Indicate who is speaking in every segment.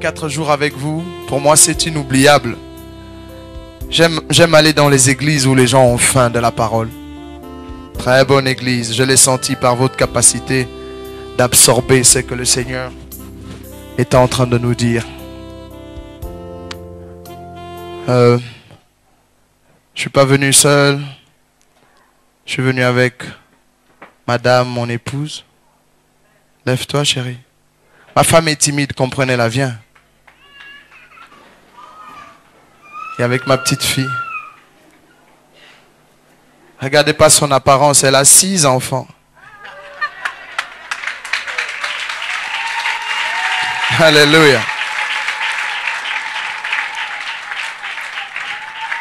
Speaker 1: 4 jours avec vous. Pour moi, c'est inoubliable. J'aime aller dans les églises où les gens ont faim de la parole. Très bonne église. Je l'ai senti par votre capacité d'absorber ce que le Seigneur est en train de nous dire. Je ne suis pas venu seul. Je suis venu avec madame, mon épouse. Lève-toi, chérie. Ma femme est timide, comprenez-la, viens. Et avec ma petite fille. Regardez pas son apparence, elle a 6 enfants. Alléluia.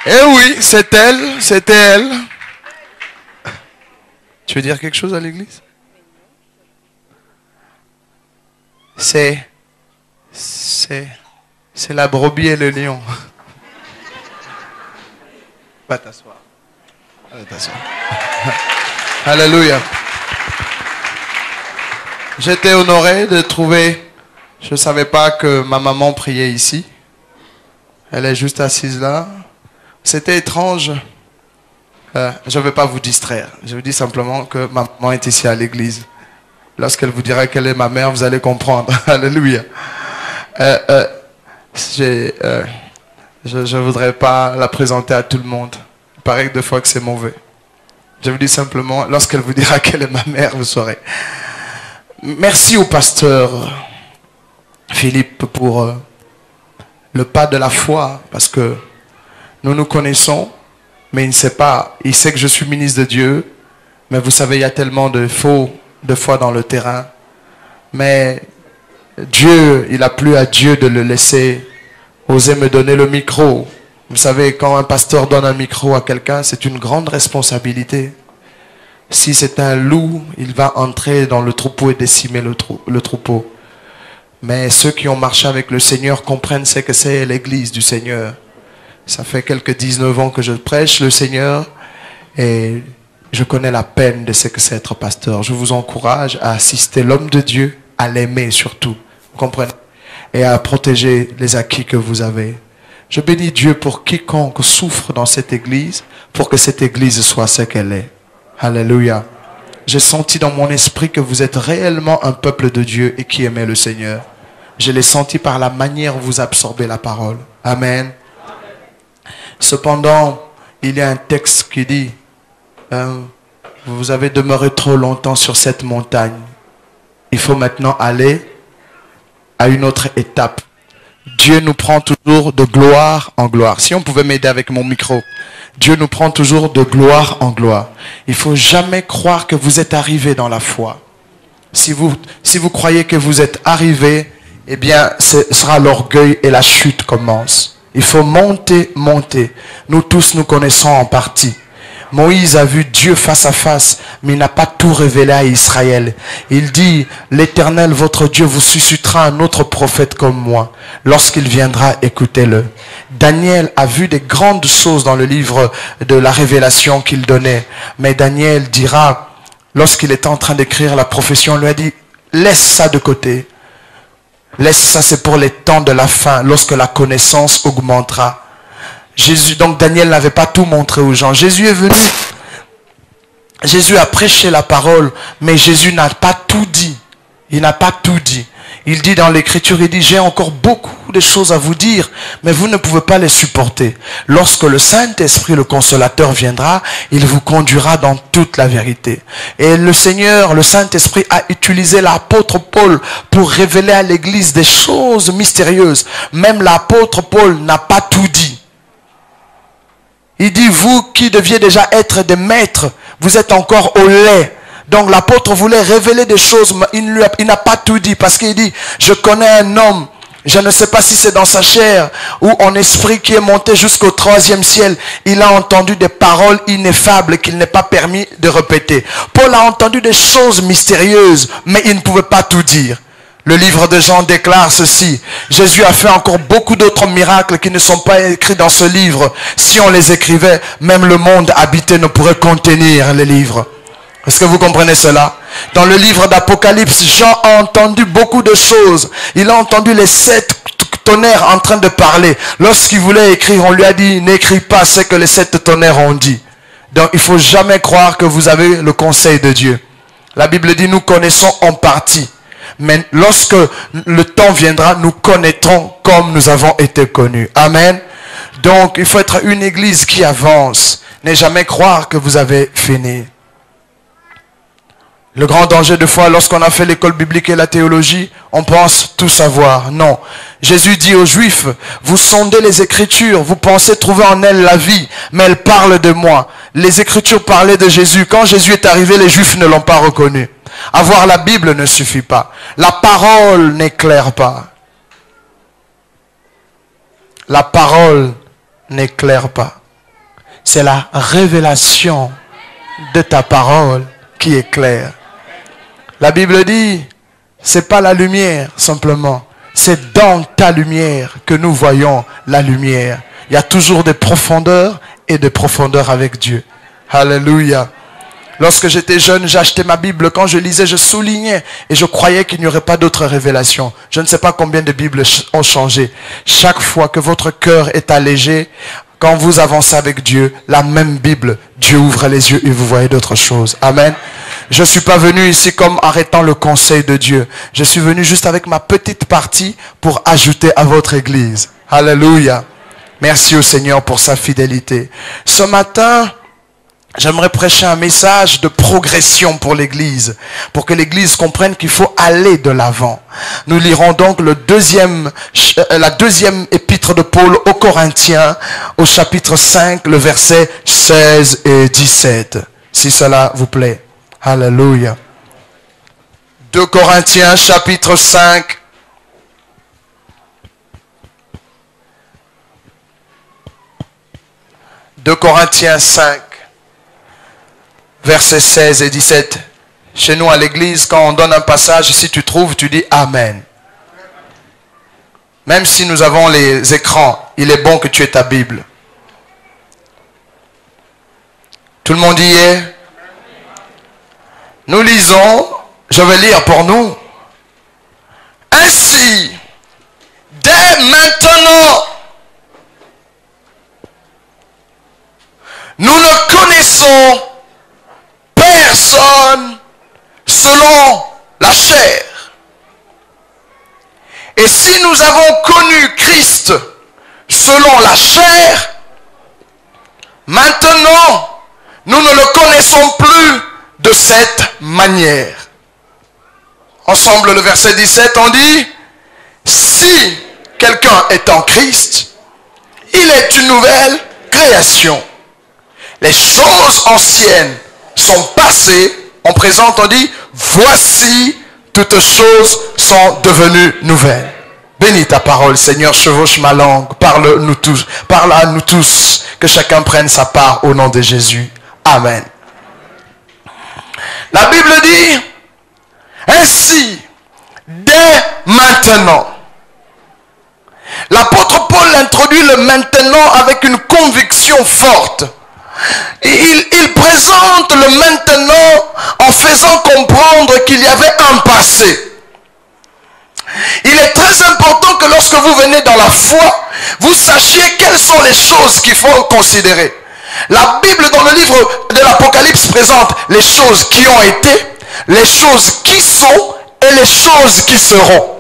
Speaker 1: Eh oui, c'est elle, c'était elle. Tu veux dire quelque chose à l'église? C'est la brebis et le lion. Va t'asseoir. Allez, t'asseoir. Alléluia. J'étais honoré de trouver, je ne savais pas que ma maman priait ici. Elle est juste assise là. C'était étrange. Je ne vais pas vous distraire. Je vous dis simplement que ma maman est ici à l'église. Lorsqu'elle vous dira qu'elle est ma mère, vous allez comprendre. Alléluia. Je ne voudrais pas la présenter à tout le monde. Il paraît que des fois que c'est mauvais. Je vous dis simplement, lorsqu'elle vous dira qu'elle est ma mère, vous saurez. Merci au pasteur Philippe pour le pas de la foi. Parce que nous nous connaissons, mais il ne sait pas. Il sait que je suis ministre de Dieu. Mais vous savez, il y a tellement de faux de foi dans le terrain. Mais Dieu, il a plu à Dieu de le laisser oser me donner le micro. Vous savez, quand un pasteur donne un micro à quelqu'un, c'est une grande responsabilité. Si c'est un loup, il va entrer dans le troupeau et décimer le troupeau. Mais ceux qui ont marché avec le Seigneur comprennent ce que c'est l'église du Seigneur. Ça fait quelques 19 ans que je prêche le Seigneur et je connais la peine de ce que c'est être pasteur. Je vous encourage à assister l'homme de Dieu, à l'aimer surtout. Vous comprenez? Et à protéger les acquis que vous avez. Je bénis Dieu pour quiconque souffre dans cette église, pour que cette église soit ce qu'elle est. Alléluia. J'ai senti dans mon esprit que vous êtes réellement un peuple de Dieu et qui aimait le Seigneur. Je l'ai senti par la manière où vous absorbez la parole. Amen. Cependant, il y a un texte qui dit, vous avez demeuré trop longtemps sur cette montagne. Il faut maintenant aller à une autre étape. Dieu nous prend toujours de gloire en gloire. Si on pouvait m'aider avec mon micro. Dieu nous prend toujours de gloire en gloire. Il ne faut jamais croire que vous êtes arrivé dans la foi. Si vous croyez que vous êtes arrivé, eh bien, ce sera l'orgueil et la chute commence. Il faut monter, monter. Nous tous nous connaissons en partie. Moïse a vu Dieu face à face, mais il n'a pas tout révélé à Israël. Il dit, l'Éternel, votre Dieu, vous suscitera un autre prophète comme moi. Lorsqu'il viendra, écoutez-le. Daniel a vu des grandes choses dans le livre de la révélation qu'il donnait. Mais Daniel dira, lorsqu'il était en train d'écrire la prophétie, on lui a dit, laisse ça de côté. Laisse ça, c'est pour les temps de la fin, lorsque la connaissance augmentera. Donc Daniel n'avait pas tout montré aux gens. Jésus est venu. Jésus a prêché la parole, mais Jésus n'a pas tout dit. Il n'a pas tout dit. Il dit dans l'écriture, il dit, j'ai encore beaucoup de choses à vous dire, mais vous ne pouvez pas les supporter. Lorsque le Saint-Esprit, le Consolateur, viendra, il vous conduira dans toute la vérité. Et le Seigneur, le Saint-Esprit, a utilisé l'apôtre Paul pour révéler à l'Église des choses mystérieuses. Même l'apôtre Paul n'a pas tout dit. Il dit, vous qui deviez déjà être des maîtres, vous êtes encore au lait. Donc l'apôtre voulait révéler des choses, mais il n'a pas tout dit. Parce qu'il dit, je connais un homme, je ne sais pas si c'est dans sa chair ou en esprit, qui est monté jusqu'au 3e ciel. Il a entendu des paroles ineffables qu'il n'est pas permis de répéter. Paul a entendu des choses mystérieuses, mais il ne pouvait pas tout dire. Le livre de Jean déclare ceci. Jésus a fait encore beaucoup d'autres miracles qui ne sont pas écrits dans ce livre. Si on les écrivait, même le monde habité ne pourrait contenir les livres. Est-ce que vous comprenez cela? Dans le livre d'Apocalypse, Jean a entendu beaucoup de choses. Il a entendu les 7 tonnerres en train de parler. Lorsqu'il voulait écrire, on lui a dit, n'écris pas ce que les 7 tonnerres ont dit. Donc il ne faut jamais croire que vous avez le conseil de Dieu. La Bible dit, nous connaissons en partie. Mais lorsque le temps viendra, nous connaîtrons comme nous avons été connus. Amen. Donc il faut être une église qui avance. Ne jamais croire que vous avez fini. Le grand danger de foi, lorsqu'on a fait l'école biblique et la théologie, on pense tout savoir. Non. Jésus dit aux Juifs, vous sondez les Écritures, vous pensez trouver en elles la vie, mais elles parlent de moi. Les Écritures parlaient de Jésus. Quand Jésus est arrivé, les Juifs ne l'ont pas reconnu. Avoir la Bible ne suffit pas. La parole n'éclaire pas. La parole n'éclaire pas. C'est la révélation de ta parole qui éclaire. La Bible dit, c'est pas la lumière simplement, c'est dans ta lumière que nous voyons la lumière. Il y a toujours des profondeurs et des profondeurs avec Dieu. Alléluia. Lorsque j'étais jeune, j'achetais ma Bible. Quand je lisais, je soulignais et je croyais qu'il n'y aurait pas d'autres révélations. Je ne sais pas combien de Bibles ont changé. Chaque fois que votre cœur est allégé, quand vous avancez avec Dieu, la même Bible, Dieu ouvre les yeux et vous voyez d'autres choses. Amen. Je ne suis pas venu ici comme arrêtant le conseil de Dieu. Je suis venu juste avec ma petite partie pour ajouter à votre église. Alléluia. Merci au Seigneur pour sa fidélité. Ce matin, j'aimerais prêcher un message de progression pour l'église, pour que l'église comprenne qu'il faut aller de l'avant. Nous lirons donc la deuxième épître de Paul aux Corinthiens, au chapitre 5, le verset 16 et 17. Si cela vous plaît. Alléluia. 2 Corinthiens, chapitre 5. De Corinthiens 5. Versets 16 et 17. Chez nous à l'église, quand on donne un passage, si tu trouves, tu dis Amen. Même si nous avons les écrans, il est bon que tu aies ta Bible. Tout le monde y est? Nous lisons, je vais lire pour nous. Ainsi, dès maintenant, nous ne connaissons personne selon la chair. Et si nous avons connu Christ selon la chair, maintenant, nous ne le connaissons plus de cette manière. Ensemble, le verset 17, on dit, si quelqu'un est en Christ, il est une nouvelle création. Les choses anciennes sont passées, en présent on dit, voici, toutes choses sont devenues nouvelles. Bénis ta parole, Seigneur, chevauche ma langue, parle à nous tous, que chacun prenne sa part au nom de Jésus. Amen. La Bible dit, ainsi, dès maintenant. L'apôtre Paul introduit le maintenant avec une conviction forte. Il présente le maintenant en faisant comprendre qu'il y avait un passé. Il est très important que lorsque vous venez dans la foi, vous sachiez quelles sont les choses qu'il faut considérer. La Bible dans le livre de l'Apocalypse présente les choses qui ont été, les choses qui sont et les choses qui seront.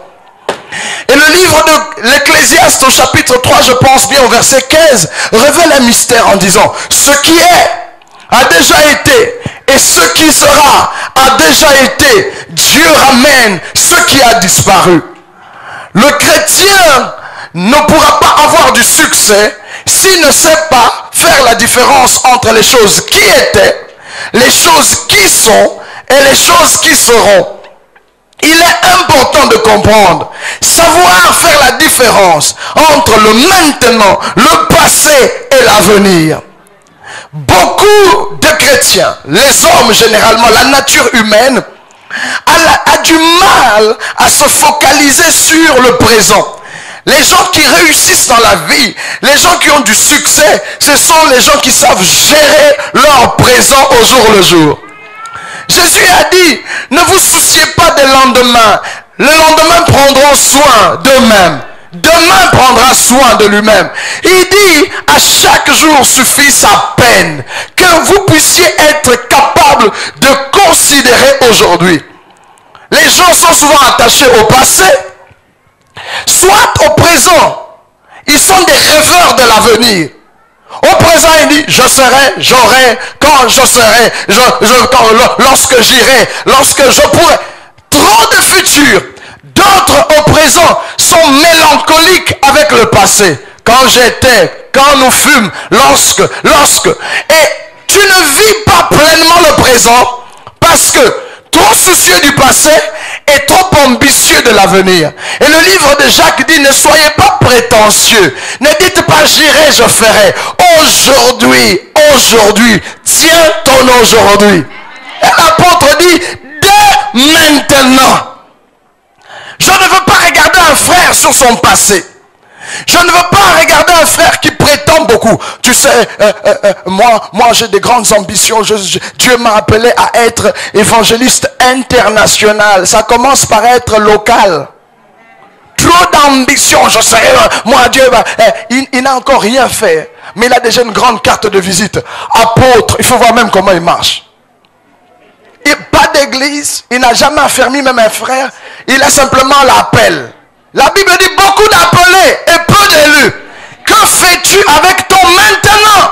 Speaker 1: Et le livre de l'Ecclésiaste au chapitre 3, je pense bien au verset 15, révèle un mystère en disant, ce qui est a déjà été et ce qui sera a déjà été. Dieu ramène ce qui a disparu. Le chrétien ne pourra pas avoir du succès s'il ne sait pas faire la différence entre les choses qui étaient, les choses qui sont et les choses qui seront. Il est important de comprendre, savoir faire la différence entre le maintenant, le passé et l'avenir. Beaucoup de chrétiens, les hommes généralement, la nature humaine, a du mal à se focaliser sur le présent. Les gens qui réussissent dans la vie, les gens qui ont du succès, ce sont les gens qui savent gérer leur présent au jour le jour. Jésus a dit, ne vous souciez pas des lendemains. Les lendemains prendront soin d'eux-mêmes. Demain soin de lui-même. Il dit, à chaque jour suffit sa peine. Que vous puissiez être capable de considérer aujourd'hui. Les gens sont souvent attachés au passé, soit au présent. Ils sont des rêveurs de l'avenir. Au présent, il dit, je serai, j'aurai, quand je serai, lorsque j'irai, lorsque je pourrai. Trop de futur. D'autres au présent sont mélancoliques avec le passé. Quand j'étais, quand nous fûmes, lorsque. Et tu ne vis pas pleinement le présent parce que trop soucieux du passé et trop ambitieux de l'avenir. Et le livre de Jacques dit, ne soyez pas prétentieux. Ne dites pas, j'irai, je ferai. Aujourd'hui, tiens ton aujourd'hui. Et l'apôtre dit, dès maintenant. Je ne veux pas regarder un frère sur son passé. Je ne veux pas regarder un frère qui prétend beaucoup. Tu sais, moi j'ai des grandes ambitions. Dieu m'a appelé à être évangéliste international. Ça commence par être local. Trop d'ambition. Je serai, moi Dieu, il n'a encore rien fait. Mais il a déjà une grande carte de visite. Apôtre, il faut voir même comment il marche. Il n'a pas d'église. Il n'a jamais affermi même un frère. Il a simplement l'appel. La Bible dit beaucoup d'appelés et peu d'élus. Que fais-tu avec ton maintenant?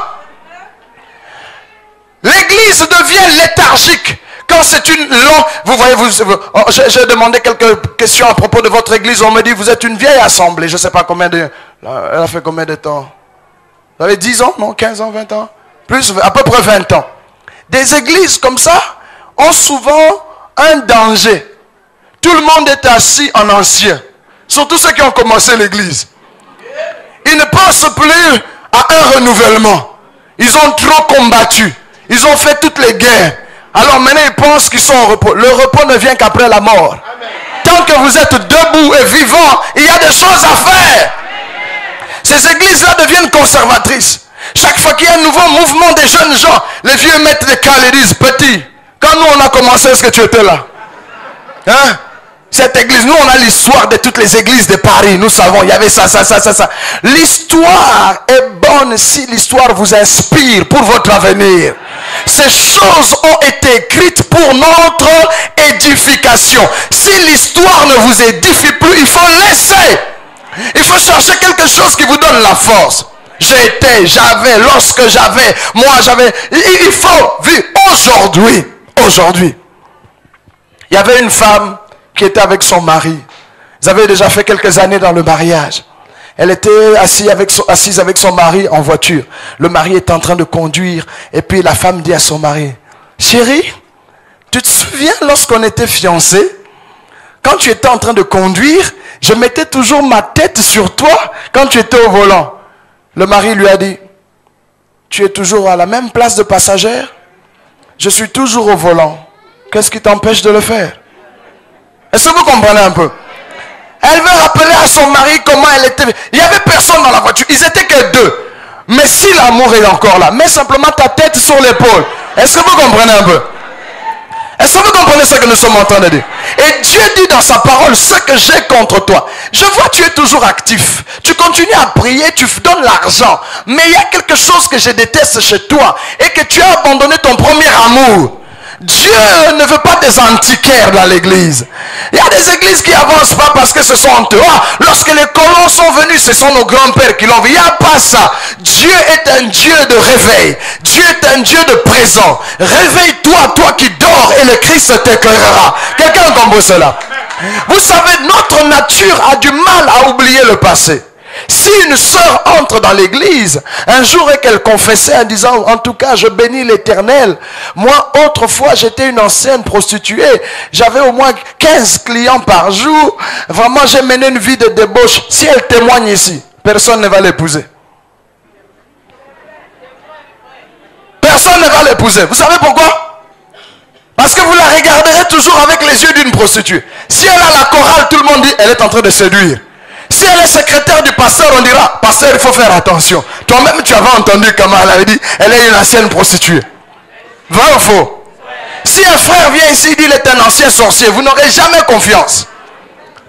Speaker 1: L'église devient léthargique. Quand c'est une longue... Vous voyez, j'ai demandé quelques questions à propos de votre église. On me dit, vous êtes une vieille assemblée. Je ne sais pas combien de... Elle a fait combien de temps? Vous avez 10 ans, non? 15 ans, 20 ans? Plus, à peu près 20 ans. Des églises comme ça ont souvent un danger. Tout le monde est assis en ancien. Surtout ceux qui ont commencé l'église. Ils ne pensent plus à un renouvellement. Ils ont trop combattu. Ils ont fait toutes les guerres. Alors maintenant ils pensent qu'ils sont au repos. Le repos ne vient qu'après la mort. Amen. Tant que vous êtes debout et vivant, il y a des choses à faire. Amen. Ces églises-là deviennent conservatrices. Chaque fois qu'il y a un nouveau mouvement des jeunes gens, les vieux mettent des cales et disent, petit, quand nous on a commencé, est-ce que tu étais là? Hein? Cette église, nous on a l'histoire de toutes les églises de Paris. Nous savons, il y avait ça. L'histoire est bonne si l'histoire vous inspire pour votre avenir. Ces choses ont été écrites pour notre édification. Si l'histoire ne vous édifie plus, il faut laisser. Il faut chercher quelque chose qui vous donne la force. J'étais, j'avais, lorsque j'avais, moi j'avais. Il faut vivre aujourd'hui. Il y avait une femme qui était avec son mari. Ils avaient déjà fait quelques années dans le mariage. Elle était assise avec son mari en voiture. Le mari était en train de conduire. Et puis la femme dit à son mari, chérie, tu te souviens lorsqu'on était fiancés? Quand tu étais en train de conduire, je mettais toujours ma tête sur toi quand tu étais au volant. Le mari lui a dit, tu es toujours à la même place de passagère? Je suis toujours au volant. Qu'est-ce qui t'empêche de le faire? Est-ce que vous comprenez un peu? Elle veut rappeler à son mari comment elle était. Il n'y avait personne dans la voiture. Ils étaient que deux. Mais si l'amour est encore là, mets simplement ta tête sur l'épaule. Est-ce que vous comprenez un peu? Est-ce que vous comprenez ce que nous sommes en train de dire? Et Dieu dit dans sa parole, ce que j'ai contre toi. Je vois tu es toujours actif. Tu continues à prier, tu donnes l'argent. Mais il y a quelque chose que je déteste chez toi. Et que tu as abandonné ton premier amour. Dieu ne veut pas des antiquaires dans l'église. Il y a des églises qui n'avancent pas parce que ce sont honteux. Lorsque les colons sont venus, ce sont nos grands-pères qui l'ont vu. Il n'y a pas ça. Dieu est un Dieu de réveil. Dieu est un Dieu de présent. Réveille-toi, toi qui dors, et le Christ t'éclairera. Quelqu'un comprend cela? Vous savez, notre nature a du mal à oublier le passé. Si une sœur entre dans l'église, un jour et qu'elle confessait en disant, en tout cas, je bénis l'Éternel. Moi, autrefois, j'étais une ancienne prostituée. J'avais au moins 15 clients par jour. Vraiment, j'ai mené une vie de débauche. Si elle témoigne ici, personne ne va l'épouser. Personne ne va l'épouser. Vous savez pourquoi? Parce que vous la regarderez toujours avec les yeux d'une prostituée. Si elle a la chorale, tout le monde dit, elle est en train de séduire. Si elle est secrétaire du pasteur, on dira, pasteur, il faut faire attention. Toi-même, tu avais entendu comment elle avait dit, elle est une ancienne prostituée. Vrai ou faux? Si un frère vient ici et dit, il est un ancien sorcier, vous n'aurez jamais confiance.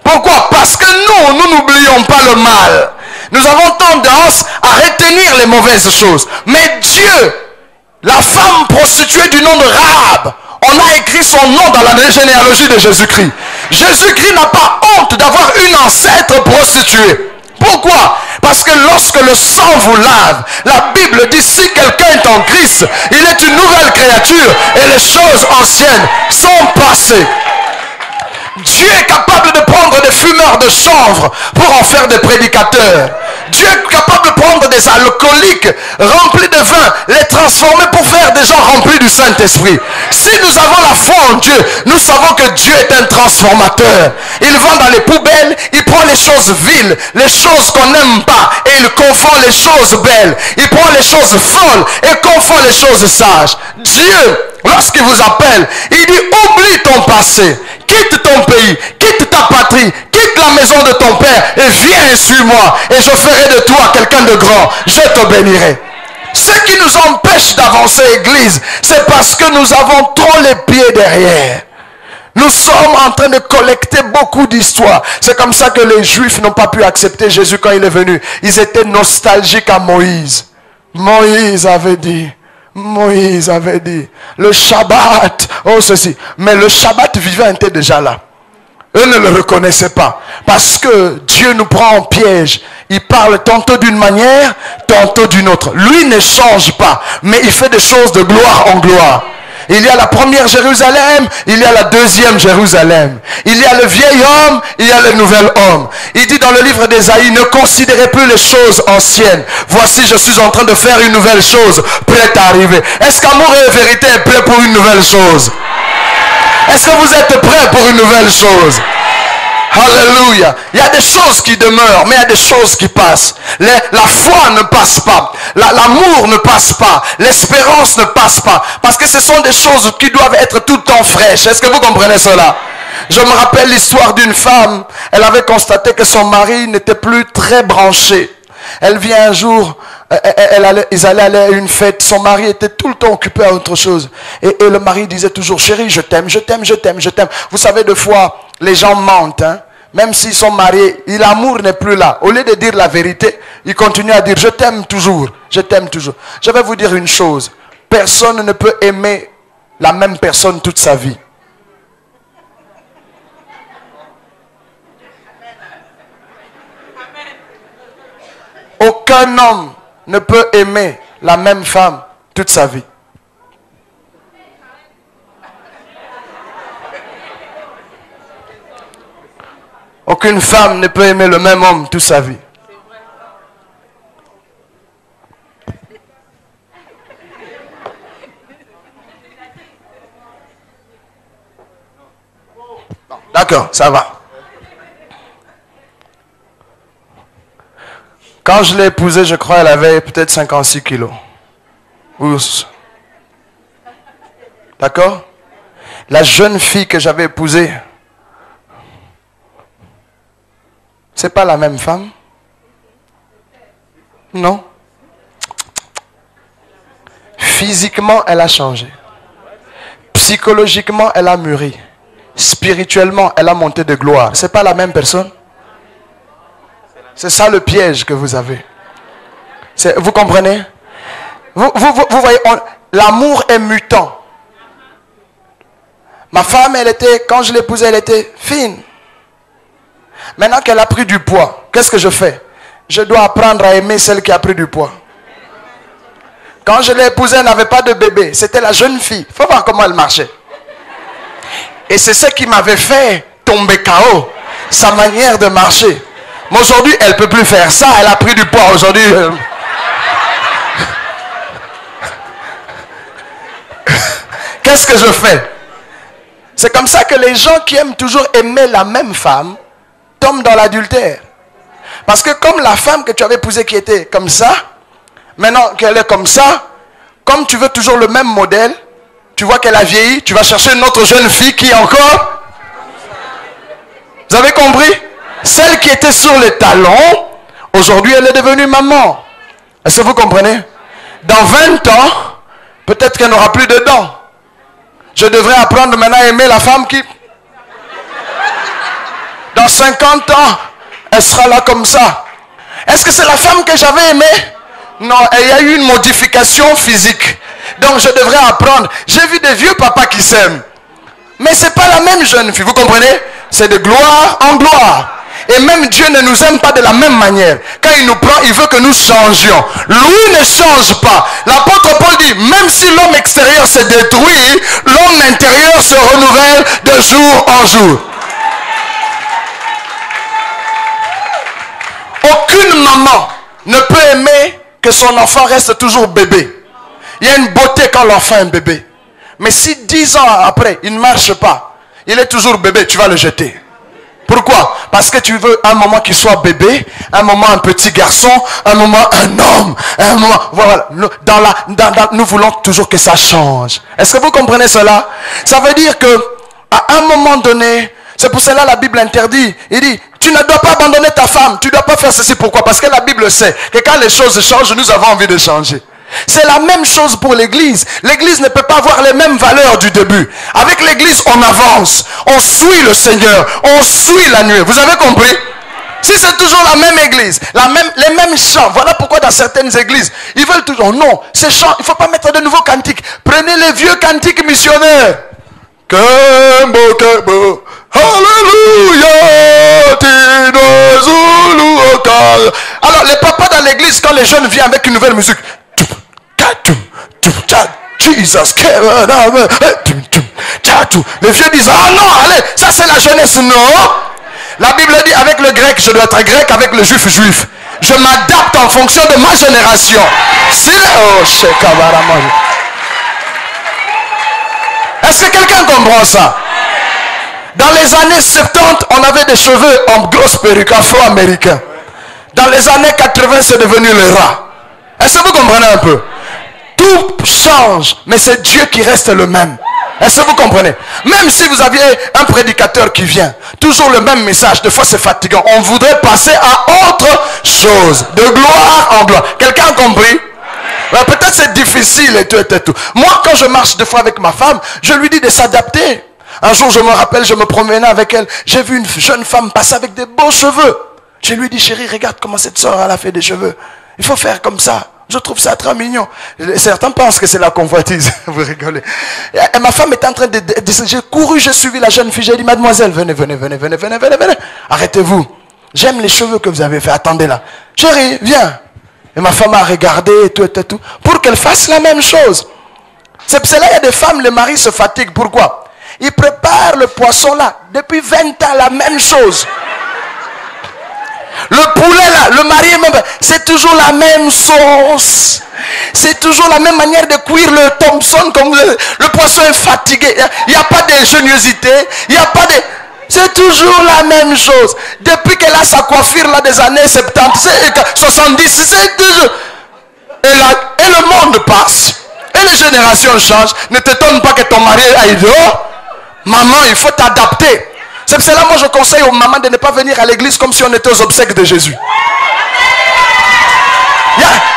Speaker 1: Pourquoi? Parce que nous n'oublions pas le mal. Nous avons tendance à retenir les mauvaises choses. Mais Dieu, la femme prostituée du nom de Rahab, on a écrit son nom dans la généalogie de Jésus-Christ. Jésus-Christ n'a pas honte d'avoir une ancêtre prostituée. Pourquoi? Parce que lorsque le sang vous lave, la Bible dit si quelqu'un est en Christ, il est une nouvelle créature et les choses anciennes sont passées. Dieu est capable de prendre des fumeurs de chanvre pour en faire des prédicateurs. Dieu est capable de prendre des alcooliques remplis de vin, les transformer pour faire des gens remplis du Saint-Esprit. Si nous avons la foi en Dieu, nous savons que Dieu est un transformateur. Il va dans les poubelles, il prend les choses viles, les choses qu'on n'aime pas, et il confond les choses belles. Il prend les choses folles et confond les choses sages. Dieu, lorsqu'il vous appelle, il dit oublie ton passé. Quitte ton pays, quitte ta patrie, quitte la maison de ton père et viens et suis-moi et je ferai de toi quelqu'un de grand. Je te bénirai. Ce qui nous empêche d'avancer, Église, c'est parce que nous avons trop les pieds derrière. Nous sommes en train de collecter beaucoup d'histoires. C'est comme ça que les Juifs n'ont pas pu accepter Jésus quand il est venu. Ils étaient nostalgiques à Moïse. Moïse avait dit, le Shabbat, oh ceci. Mais le Shabbat vivant était déjà là. Eux ne le reconnaissaient pas. Parce que Dieu nous prend en piège. Il parle tantôt d'une manière, tantôt d'une autre. Lui ne change pas, mais il fait des choses de gloire en gloire. Il y a la première Jérusalem, il y a la deuxième Jérusalem. Il y a le vieil homme, il y a le nouvel homme. Il dit dans le livre d'Ésaïe, ne considérez plus les choses anciennes. Voici, je suis en train de faire une nouvelle chose, prête à arriver. Est-ce qu'amour et vérité est prêt pour une nouvelle chose? Est-ce que vous êtes prêts pour une nouvelle chose? Alléluia. Il y a des choses qui demeurent, mais il y a des choses qui passent. La foi ne passe pas. L'amour ne passe pas. L'espérance ne passe pas. Parce que ce sont des choses qui doivent être tout le temps fraîches. Est-ce que vous comprenez cela? Je me rappelle l'histoire d'une femme. Elle avait constaté que son mari n'était plus très branché. Elle vient un jour, ils allaient aller à une fête. Son mari était tout le temps occupé à autre chose. Et le mari disait toujours, chérie, je t'aime, je t'aime, je t'aime, je t'aime. Vous savez, des fois, les gens mentent. Hein? Même s'ils sont mariés, l'amour n'est plus là. Au lieu de dire la vérité, ils continuent à dire, je t'aime toujours, je t'aime toujours. Je vais vous dire une chose. Personne ne peut aimer la même personne toute sa vie. Aucun homme ne peut aimer la même femme toute sa vie. Aucune femme ne peut aimer le même homme toute sa vie. D'accord, ça va. Quand je l'ai épousée, je crois qu'elle avait peut-être 56 kilos. D'accord? La jeune fille que j'avais épousée, c'est pas la même femme? Non. Physiquement, elle a changé. Psychologiquement, elle a mûri. Spirituellement, elle a monté de gloire. C'est pas la même personne? C'est ça le piège que vous avez. Vous comprenez? Vous voyez, l'amour est mutant. Ma femme, quand je l'épousais, elle était fine. Maintenant qu'elle a pris du poids, qu'est-ce que je fais? Je dois apprendre à aimer celle qui a pris du poids. Quand je l'ai épousée, elle n'avait pas de bébé. C'était la jeune fille. Il faut voir comment elle marchait. Et c'est ce qui m'avait fait tomber KO. Sa manière de marcher. Mais aujourd'hui, elle ne peut plus faire ça. Elle a pris du poids aujourd'hui. Qu'est-ce que je fais? C'est comme ça que les gens qui aiment toujours aimer la même femme tombent dans l'adultère. Parce que comme la femme que tu avais épousée qui était comme ça, maintenant qu'elle est comme ça, comme tu veux toujours le même modèle, tu vois qu'elle a vieilli, tu vas chercher une autre jeune fille qui est encore... Vous avez compris? Celle qui était sur les talons, aujourd'hui elle est devenue maman. Est-ce que vous comprenez? Dans 20 ans, peut-être qu'elle n'aura plus de dents. Je devrais apprendre maintenant à aimer la femme qui... Dans 50 ans, elle sera là comme ça. Est-ce que c'est la femme que j'avais aimée? Non, il y a eu une modification physique. Donc je devrais apprendre. J'ai vu des vieux papas qui s'aiment. Mais ce n'est pas la même jeune fille, vous comprenez? C'est de gloire en gloire. Et même Dieu ne nous aime pas de la même manière. Quand il nous prend, il veut que nous changions. Lui ne change pas. L'apôtre Paul dit, même si l'homme extérieur se détruit, l'homme intérieur se renouvelle de jour en jour. Aucune maman ne peut aimer que son enfant reste toujours bébé. Il y a une beauté quand l'enfant est bébé. Mais si 10 ans après, il ne marche pas, il est toujours bébé, tu vas le jeter. Pourquoi? Parce que tu veux un moment qu'il soit bébé, un moment un petit garçon, un moment un homme, un moment... Voilà, nous voulons toujours que ça change. Est-ce que vous comprenez cela? Ça veut dire que à un moment donné, c'est pour cela la Bible interdit. Il dit, tu ne dois pas abandonner ta femme, tu ne dois pas faire ceci. Pourquoi? Parce que la Bible sait que quand les choses changent, nous avons envie de changer. C'est la même chose pour l'église. L'église ne peut pas avoir les mêmes valeurs du début. Avec l'église, on avance. On suit le Seigneur. On suit la nuée. Vous avez compris? Si c'est toujours la même église, les mêmes chants. Voilà pourquoi dans certaines églises, ils veulent toujours... Non, ces chants, il ne faut pas mettre de nouveaux cantiques. Prenez les vieux cantiques missionnaires. Kembo, kembo. Alléluia. Alors, les papas dans l'église, quand les jeunes viennent avec une nouvelle musique... Jesus, les vieux disent, ah non, allez, ça c'est la jeunesse. Non, la Bible dit, avec le grec je dois être grec, avec le juif juif. Je m'adapte en fonction de ma génération. Est-ce que quelqu'un comprend ça? Dans les années 70, on avait des cheveux en grosse perruque afro-américain. Dans les années 80, c'est devenu le rat. Est-ce que vous comprenez un peu? Tout change, mais c'est Dieu qui reste le même. Est-ce que vous comprenez? Même si vous aviez un prédicateur qui vient, toujours le même message, des fois c'est fatigant. On voudrait passer à autre chose, de gloire en gloire. Quelqu'un a compris? Ouais, peut-être c'est difficile et tout, et tout. Moi, quand je marche des fois avec ma femme, je lui dis de s'adapter. Un jour, je me rappelle, je me promenais avec elle. J'ai vu une jeune femme passer avec des beaux cheveux. Je lui dis, chérie, regarde comment cette soeur elle a fait des cheveux. Il faut faire comme ça. Je trouve ça très mignon. Certains pensent que c'est la convoitise. Vous rigolez. Et ma femme était en train de j'ai couru, j'ai suivi la jeune fille. J'ai dit, mademoiselle, venez. Arrêtez-vous. J'aime les cheveux que vous avez fait. Attendez là. Chérie, viens. Et ma femme a regardé et tout. Pour qu'elle fasse la même chose. C'est pour cela qu'il y a des femmes, le mari se fatigue. Pourquoi? Ils préparent le poisson là. Depuis 20 ans, la même chose. Le poulet là, le mari même, c'est toujours la même sauce. C'est toujours la même manière de cuire le Thompson. Comme le poisson est fatigué. Il n'y a pas d'ingéniosité. Il n'y a pas de... C'est toujours la même chose. Depuis qu'elle a sa coiffure là des années 70, 70, c'est toujours... Et le monde passe. Et les générations changent. Ne t'étonne pas que ton mari aille dehors. Maman, il faut t'adapter. C'est pour cela, moi, je conseille aux mamans de ne pas venir à l'église comme si on était aux obsèques de Jésus.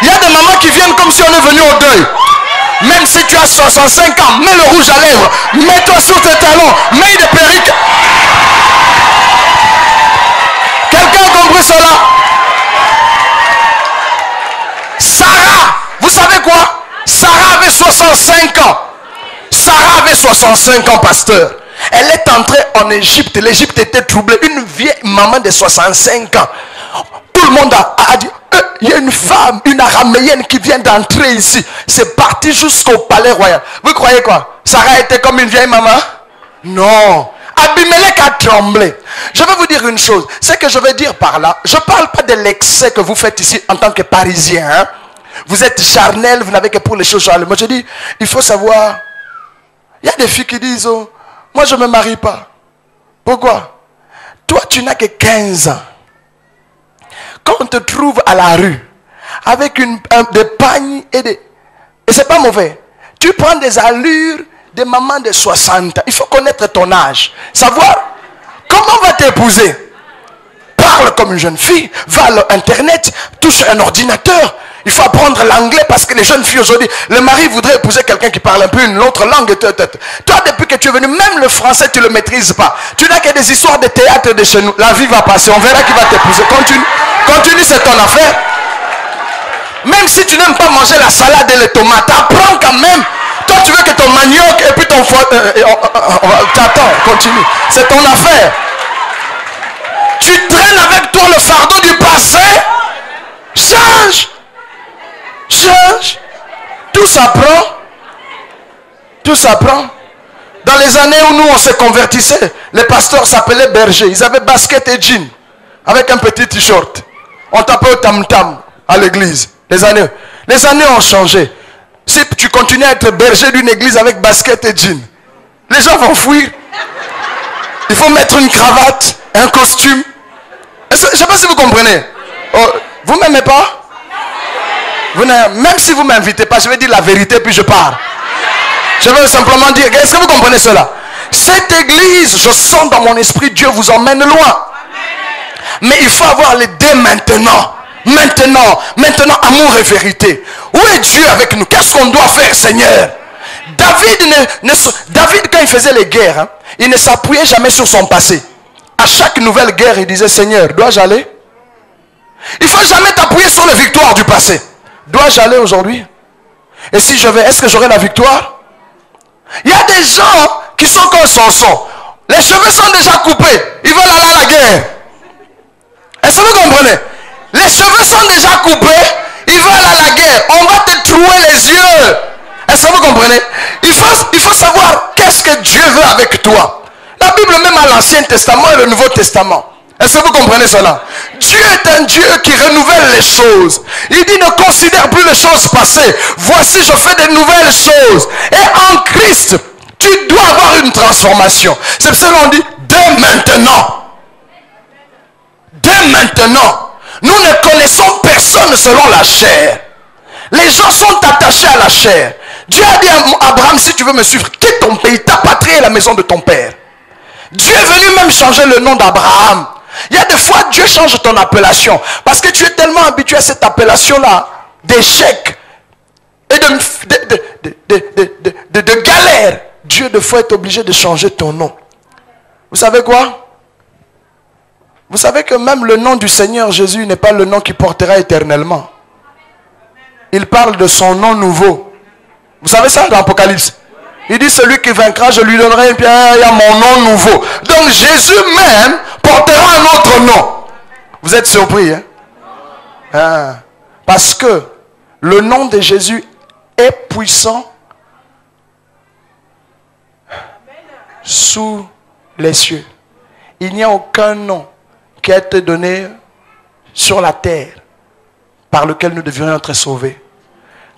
Speaker 1: Il y a des mamans qui viennent comme si on est venu au deuil. Même si tu as 65 ans, mets le rouge à lèvres, mets-toi sur tes talons, mets des perruques. Quelqu'un a compris cela? Sarah, vous savez quoi? Sarah avait 65 ans. Sarah avait 65 ans, pasteur. Elle est entrée en Égypte. L'Égypte était troublée. Une vieille maman de 65 ans. Tout le monde a dit, il y a une femme, une araméenne qui vient d'entrer ici. C'est parti jusqu'au palais royal. Vous croyez quoi? Sarah était comme une vieille maman? Non. Abimelech a tremblé. Je vais vous dire une chose. Ce que je vais dire par là, je ne parle pas de l'excès que vous faites ici en tant que Parisien. Hein? Vous êtes charnel, vous n'avez que pour les choses charnelles. Moi je dis, il faut savoir. Il y a des filles qui disent, oh, moi, je ne me marie pas. Pourquoi? Toi, tu n'as que 15 ans. Quand on te trouve à la rue, avec des pagnes et ce n'est pas mauvais. Tu prends des allures de maman de 60 ans. Il faut connaître ton âge. Savoir comment va t'épouser. Parle comme une jeune fille. Va à l'internet. Touche un ordinateur. Il faut apprendre l'anglais parce que les jeunes filles aujourd'hui, le mari voudrait épouser quelqu'un qui parle un peu une autre langue. Toi, depuis que tu es venu, même le français, tu ne le maîtrises pas. Tu n'as que des histoires de théâtre de chez nous. La vie va passer, on verra qui va t'épouser. Continue, c'est ton affaire. Même si tu n'aimes pas manger la salade et les tomates, apprends quand même. Toi, tu veux que ton manioc et puis ton foie... T'attends, continue. C'est ton affaire. Tu traînes avec toi le fardeau du passé. Change. Tout s'apprend. Tout s'apprend. Dans les années où nous on se convertissait, les pasteurs s'appelaient bergers. Ils avaient basket et jean avec un petit t-shirt. On tapait au tam-tam à l'église. Les années ont changé. Si tu continues à être berger d'une église avec basket et jean, les gens vont fuir. Il faut mettre une cravate, un costume. Je ne sais pas si vous comprenez. Oh, vous ne m'aimez pas? Même si vous ne m'invitez pas, je vais dire la vérité puis je pars. Je veux simplement dire, est-ce que vous comprenez cela? Cette église, je sens dans mon esprit, Dieu vous emmène loin. Mais il faut avoir les dès maintenant. Maintenant, amour et vérité. Où est Dieu avec nous? Qu'est-ce qu'on doit faire, Seigneur? David, quand il faisait les guerres, il ne s'appuyait jamais sur son passé. À chaque nouvelle guerre, il disait, Seigneur, dois-je aller? Il ne faut jamais t'appuyer sur les victoires du passé. Dois-je aller aujourd'hui? Et si je vais, est-ce que j'aurai la victoire? Il y a des gens qui sont comme Samson. Les cheveux sont déjà coupés. Ils veulent aller à la guerre. Est-ce que vous comprenez? Les cheveux sont déjà coupés. Ils veulent aller à la guerre. On va te trouer les yeux. Est-ce que vous comprenez? Il faut savoir qu'est-ce que Dieu veut avec toi. La Bible même à l'Ancien Testament et le Nouveau Testament. Est-ce que vous comprenez cela? Dieu est un Dieu qui renouvelle les choses. Il dit ne considère plus les choses passées. Voici je fais de nouvelles choses. Et en Christ, tu dois avoir une transformation. C'est pour ça qu'on dit dès maintenant. Dès maintenant. Nous ne connaissons personne selon la chair. Les gens sont attachés à la chair. Dieu a dit à Abraham, si tu veux me suivre, quitte ton pays, ta patrie et la maison de ton père. Dieu est venu même changer le nom d'Abraham. Il y a des fois, Dieu change ton appellation. Parce que tu es tellement habitué à cette appellation-là d'échec et de galère. Dieu, des fois, est obligé de changer ton nom. Vous savez quoi? Vous savez que même le nom du Seigneur Jésus n'est pas le nom qui portera éternellement. Il parle de son nom nouveau. Vous savez ça dans l'Apocalypse? Il dit celui qui vaincra, je lui donnerai mon nom nouveau. Donc Jésus même portera un autre nom. Vous êtes surpris, hein? Parce que le nom de Jésus est puissant sous les cieux. Il n'y a aucun nom qui a été donné sur la terre par lequel nous devrions être sauvés.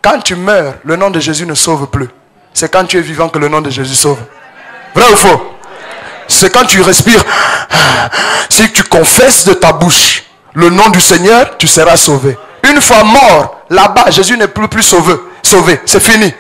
Speaker 1: Quand tu meurs, le nom de Jésus ne sauve plus. C'est quand tu es vivant que le nom de Jésus sauve. Vrai ou faux? C'est quand tu respires. Si tu confesses de ta bouche le nom du Seigneur, tu seras sauvé. Une fois mort, là-bas, Jésus n'est plus sauvé. C'est fini.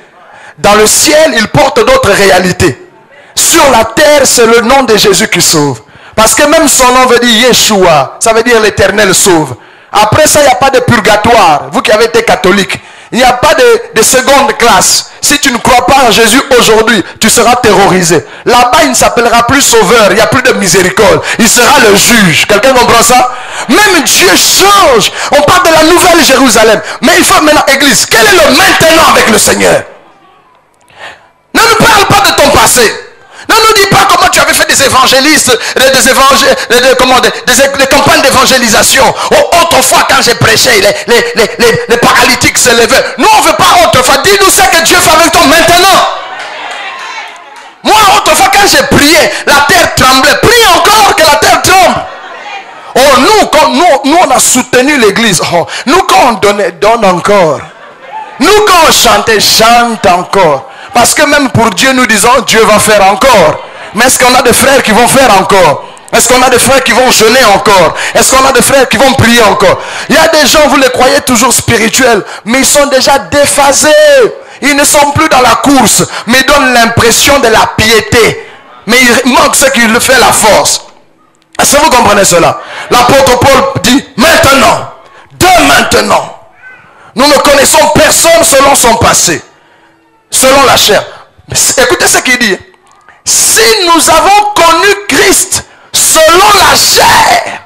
Speaker 1: Dans le ciel, il porte d'autres réalités. Sur la terre, c'est le nom de Jésus qui sauve. Parce que même son nom veut dire Yeshua. Ça veut dire l'Éternel sauve. Après ça, il n'y a pas de purgatoire. Vous qui avez été catholique. Il n'y a pas de seconde classe. Si tu ne crois pas en Jésus aujourd'hui, tu seras terrorisé. Là-bas, il ne s'appellera plus sauveur. Il n'y a plus de miséricorde. Il sera le juge. Quelqu'un comprend ça? Même Dieu change. On parle de la nouvelle Jérusalem. Mais il faut maintenant, Église, quel est le maintenant avec le Seigneur? Ne nous parle pas de ton passé. Ne nous dis pas comment tu avais fait des évangélistes, des campagnes d'évangélisation. Autrefois, quand j'ai prêché, les paralytiques se levaient. Nous, on ne veut pas autrefois. Dis-nous ce que Dieu fait avec toi maintenant. Moi, autrefois, quand j'ai prié, la terre tremblait. Prie encore que la terre tremble. Oh, nous, on a soutenu l'église. Oh, nous, quand on donnait, donne encore. Nous, quand on chantait, chante encore. Parce que même pour Dieu, nous disons, Dieu va faire encore. Mais est-ce qu'on a des frères qui vont faire encore? Est-ce qu'on a des frères qui vont jeûner encore? Est-ce qu'on a des frères qui vont prier encore? Il y a des gens, vous les croyez toujours spirituels, mais ils sont déjà déphasés. Ils ne sont plus dans la course, mais ils donnent l'impression de la piété. Mais il manque ce qui le fait la force. Est-ce que vous comprenez cela? L'apôtre Paul dit, maintenant, dès maintenant, Nous ne connaissons personne selon son passé, selon la chair. Mais écoutez ce qu'il dit. Si nous avons connu Christ selon la chair,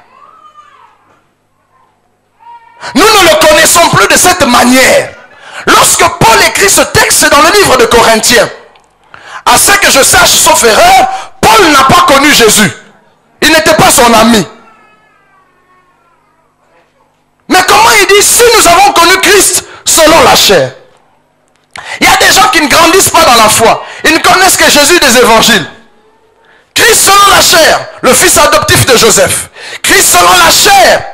Speaker 1: nous ne le connaissons plus de cette manière. Lorsque Paul écrit ce texte dans le livre de Corinthiens, à ce que je sache, sauf erreur, Paul n'a pas connu Jésus. Il n'était pas son ami. Mais comment il dit, si nous avons connu Christ selon la chair? Il y a des gens qui ne grandissent pas dans la foi. Ils ne connaissent que Jésus des évangiles. Christ selon la chair, le fils adoptif de Joseph. Christ selon la chair,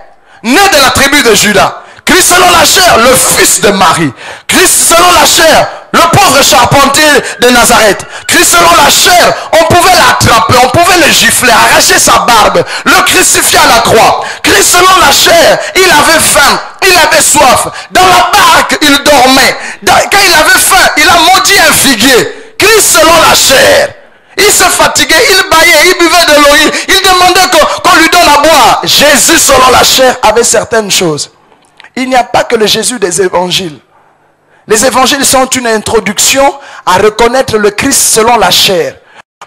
Speaker 1: né de la tribu de Judas. Christ selon la chair, le fils de Marie. Christ selon la chair, le pauvre charpentier de Nazareth. Christ selon la chair, on pouvait l'attraper, on pouvait le gifler, arracher sa barbe, le crucifier à la croix. Christ selon la chair, il avait faim, il avait soif. Dans la barque, il dormait. Quand il avait faim, il a maudit un figuier. Christ selon la chair. Il se fatiguait, il baillait, il buvait de l'eau, il demandait qu'on lui donne à boire. Jésus selon la chair avait certaines choses. Il n'y a pas que le Jésus des évangiles. Les évangiles sont une introduction à reconnaître le Christ selon la chair.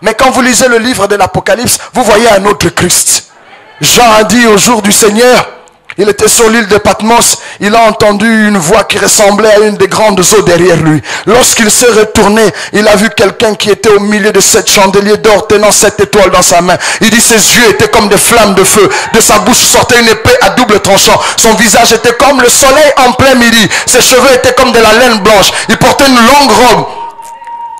Speaker 1: Mais quand vous lisez le livre de l'Apocalypse, vous voyez un autre Christ. Jean a dit au jour du Seigneur, il était sur l'île de Patmos, il a entendu une voix qui ressemblait à une des grandes eaux derrière lui. Lorsqu'il s'est retourné, il a vu quelqu'un qui était au milieu de 7 chandeliers d'or tenant 7 étoiles dans sa main. Il dit ses yeux étaient comme des flammes de feu. De sa bouche sortait une épée à double tranchant. Son visage était comme le soleil en plein midi. Ses cheveux étaient comme de la laine blanche. Il portait une longue robe.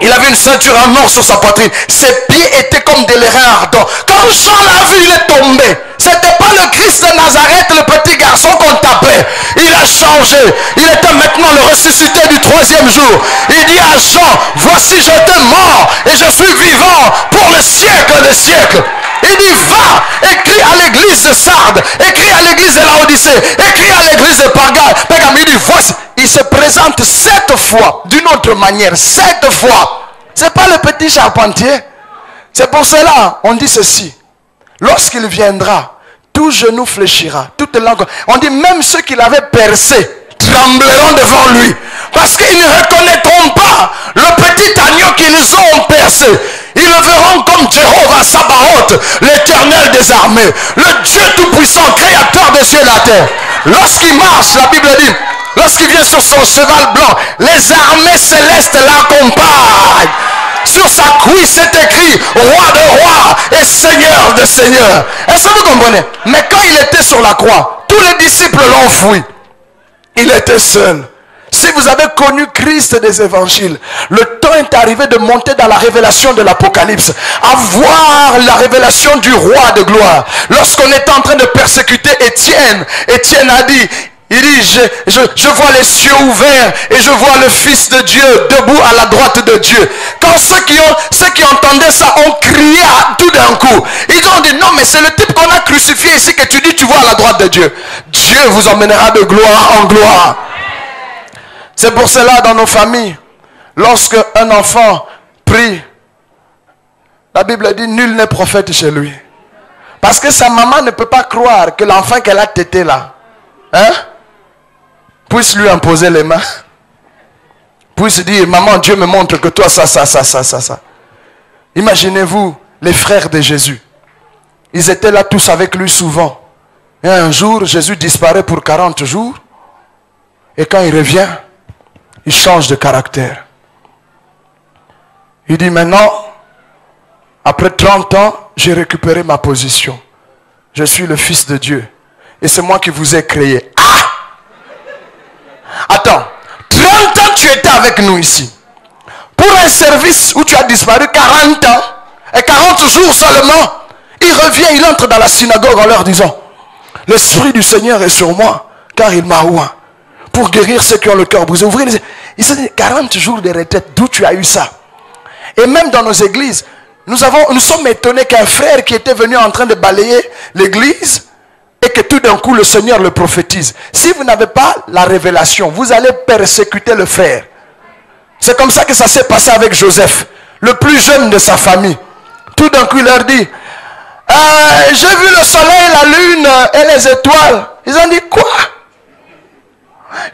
Speaker 1: Il avait une ceinture en or sur sa poitrine. Ses pieds étaient comme des lérins ardents. Quand Jean l'a vu, il est tombé. C'était pas le Christ de Nazareth, le petit garçon qu'on tapait. Il a changé. Il était maintenant le ressuscité du 3e jour. Il dit à Jean, voici j'étais mort et je suis vivant pour le siècle des siècles. Il dit, va, écris à l'église de Sardes, écris à l'église de Laodicée, écris à l'église de Pergame. Il dit, voici. Il se présente 7 fois, d'une autre manière, 7 fois. C'est pas le petit charpentier. C'est pour cela, on dit ceci. Lorsqu'il viendra, tout genou fléchira, toute langue. On dit même ceux qui l'avaient percé trembleront devant lui. Parce qu'ils ne reconnaîtront pas le petit agneau qu'ils ont percé. Ils le verront comme Jéhovah Sabaoth, l'éternel des armées, le Dieu tout-puissant, créateur des cieux et de la terre. Lorsqu'il marche, la Bible dit, lorsqu'il vient sur son cheval blanc, les armées célestes l'accompagnent. Sur sa cuisse est écrit roi de rois et seigneur de seigneurs. Est-ce que vous comprenez? Mais quand il était sur la croix, tous les disciples l'ont fui. Il était seul. Si vous avez connu Christ des évangiles, le temps est arrivé de monter dans la révélation de l'Apocalypse, à voir la révélation du roi de gloire. Lorsqu'on était en train de persécuter Étienne, Étienne a dit, il dit, je vois les cieux ouverts et je vois le Fils de Dieu debout à la droite de Dieu. Quand ceux qui entendaient ça ont crié tout d'un coup. Ils ont dit, non mais c'est le type qu'on a crucifié ici que tu dis tu vois à la droite de Dieu. Dieu vous emmènera de gloire en gloire. C'est pour cela dans nos familles, lorsque un enfant prie, la Bible dit nul n'est prophète chez lui. Parce que sa maman ne peut pas croire que l'enfant qu'elle a tété là, puisse lui imposer les mains, puisse dire maman Dieu me montre que toi ça. Imaginez-vous les frères de Jésus, ils étaient là tous avec lui souvent, et un jour Jésus disparaît pour 40 jours et quand il revient il change de caractère. Il dit maintenant après 30 ans j'ai récupéré ma position, je suis le Fils de Dieu et c'est moi qui vous ai créé. Attends, 30 ans tu étais avec nous ici. Pour un service où tu as disparu 40 ans, et 40 jours seulement, il revient, il entre dans la synagogue en leur disant, l'Esprit du Seigneur est sur moi, car il m'a oint, pour guérir ceux qui ont le cœur brisé. Ouvrez les yeux. Il se dit, 40 jours de retraite, d'où tu as eu ça? Et même dans nos églises, nous sommes étonnés qu'un frère qui était venu en train de balayer l'église, et que tout d'un coup le Seigneur le prophétise. Si vous n'avez pas la révélation, vous allez persécuter le frère. C'est comme ça que ça s'est passé avec Joseph, le plus jeune de sa famille. Tout d'un coup il leur dit, j'ai vu le soleil, la lune et les étoiles. Ils ont dit quoi?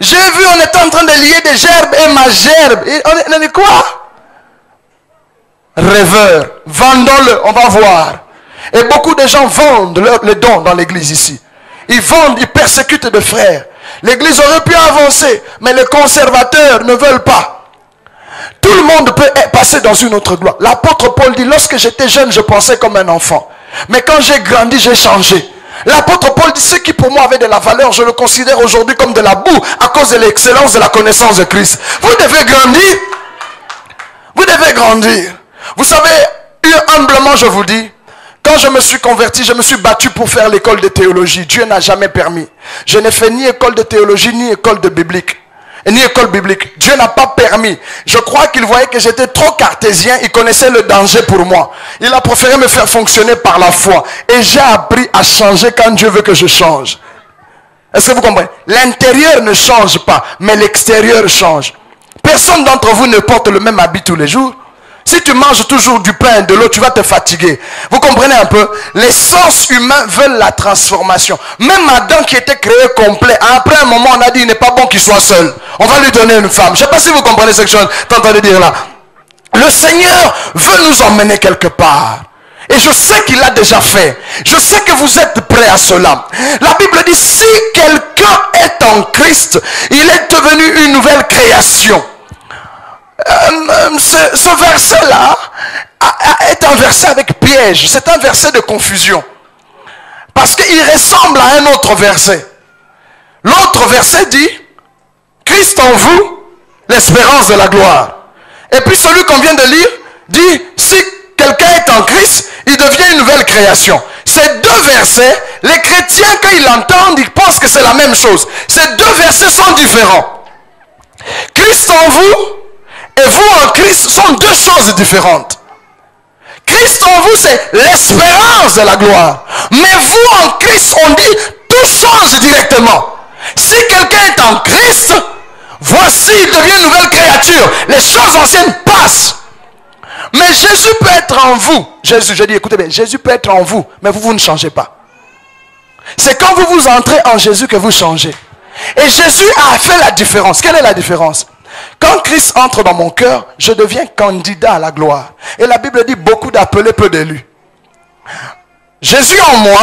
Speaker 1: J'ai vu, on était en train de lier des gerbes et ma gerbe. Et on est quoi? Rêveur. Vendons-le, on va voir. Et beaucoup de gens vendent les dons dans l'église ici. Ils vendent, ils persécutent des frères. L'église aurait pu avancer, mais les conservateurs ne veulent pas. Tout le monde peut passer dans une autre gloire. L'apôtre Paul dit, lorsque j'étais jeune, je pensais comme un enfant. Mais quand j'ai grandi, j'ai changé. L'apôtre Paul dit, ce qui pour moi avait de la valeur, je le considère aujourd'hui comme de la boue à cause de l'excellence de la connaissance de Christ. Vous devez grandir. Vous devez grandir. Vous savez, humblement je vous dis, quand je me suis converti, je me suis battu pour faire l'école de théologie. Dieu n'a jamais permis. Je n'ai fait ni école de théologie, ni école de biblique. Ni école biblique. Dieu n'a pas permis. Je crois qu'il voyait que j'étais trop cartésien. Il connaissait le danger pour moi. Il a préféré me faire fonctionner par la foi. Et j'ai appris à changer quand Dieu veut que je change. Est-ce que vous comprenez? L'intérieur ne change pas, mais l'extérieur change. Personne d'entre vous ne porte le même habit tous les jours. Si tu manges toujours du pain et de l'eau, tu vas te fatiguer. Vous comprenez un peu? Les sens humains veulent la transformation. Même Adam qui était créé complet, après un moment on a dit il n'est pas bon qu'il soit seul. On va lui donner une femme. Je ne sais pas si vous comprenez ce que je suis en train de dire là. Le Seigneur veut nous emmener quelque part. Et je sais qu'il l'a déjà fait. Je sais que vous êtes prêts à cela. La Bible dit, si quelqu'un est en Christ, il est devenu une nouvelle création. Ce verset-là est un verset avec piège. C'est un verset de confusion. Parce qu'il ressemble à un autre verset. L'autre verset dit, Christ en vous, l'espérance de la gloire. Et puis celui qu'on vient de lire dit, si quelqu'un est en Christ, il devient une nouvelle création. Ces deux versets, les chrétiens, quand ils l'entendent, ils pensent que c'est la même chose. Ces deux versets sont différents. Christ en vous et vous en Christ sont deux choses différentes. Christ en vous, c'est l'espérance de la gloire. Mais vous en Christ, on dit, tout change directement. Si quelqu'un est en Christ, voici, il devient une nouvelle créature. Les choses anciennes passent. Mais Jésus peut être en vous. Jésus, je dis, écoutez bien, Jésus peut être en vous, mais vous ne changez pas. C'est quand vous entrez en Jésus que vous changez. Et Jésus a fait la différence. Quelle est la différence? Quand Christ entre dans mon cœur, je deviens candidat à la gloire. Et la Bible dit, beaucoup d'appelés, peu d'élus. Jésus en moi,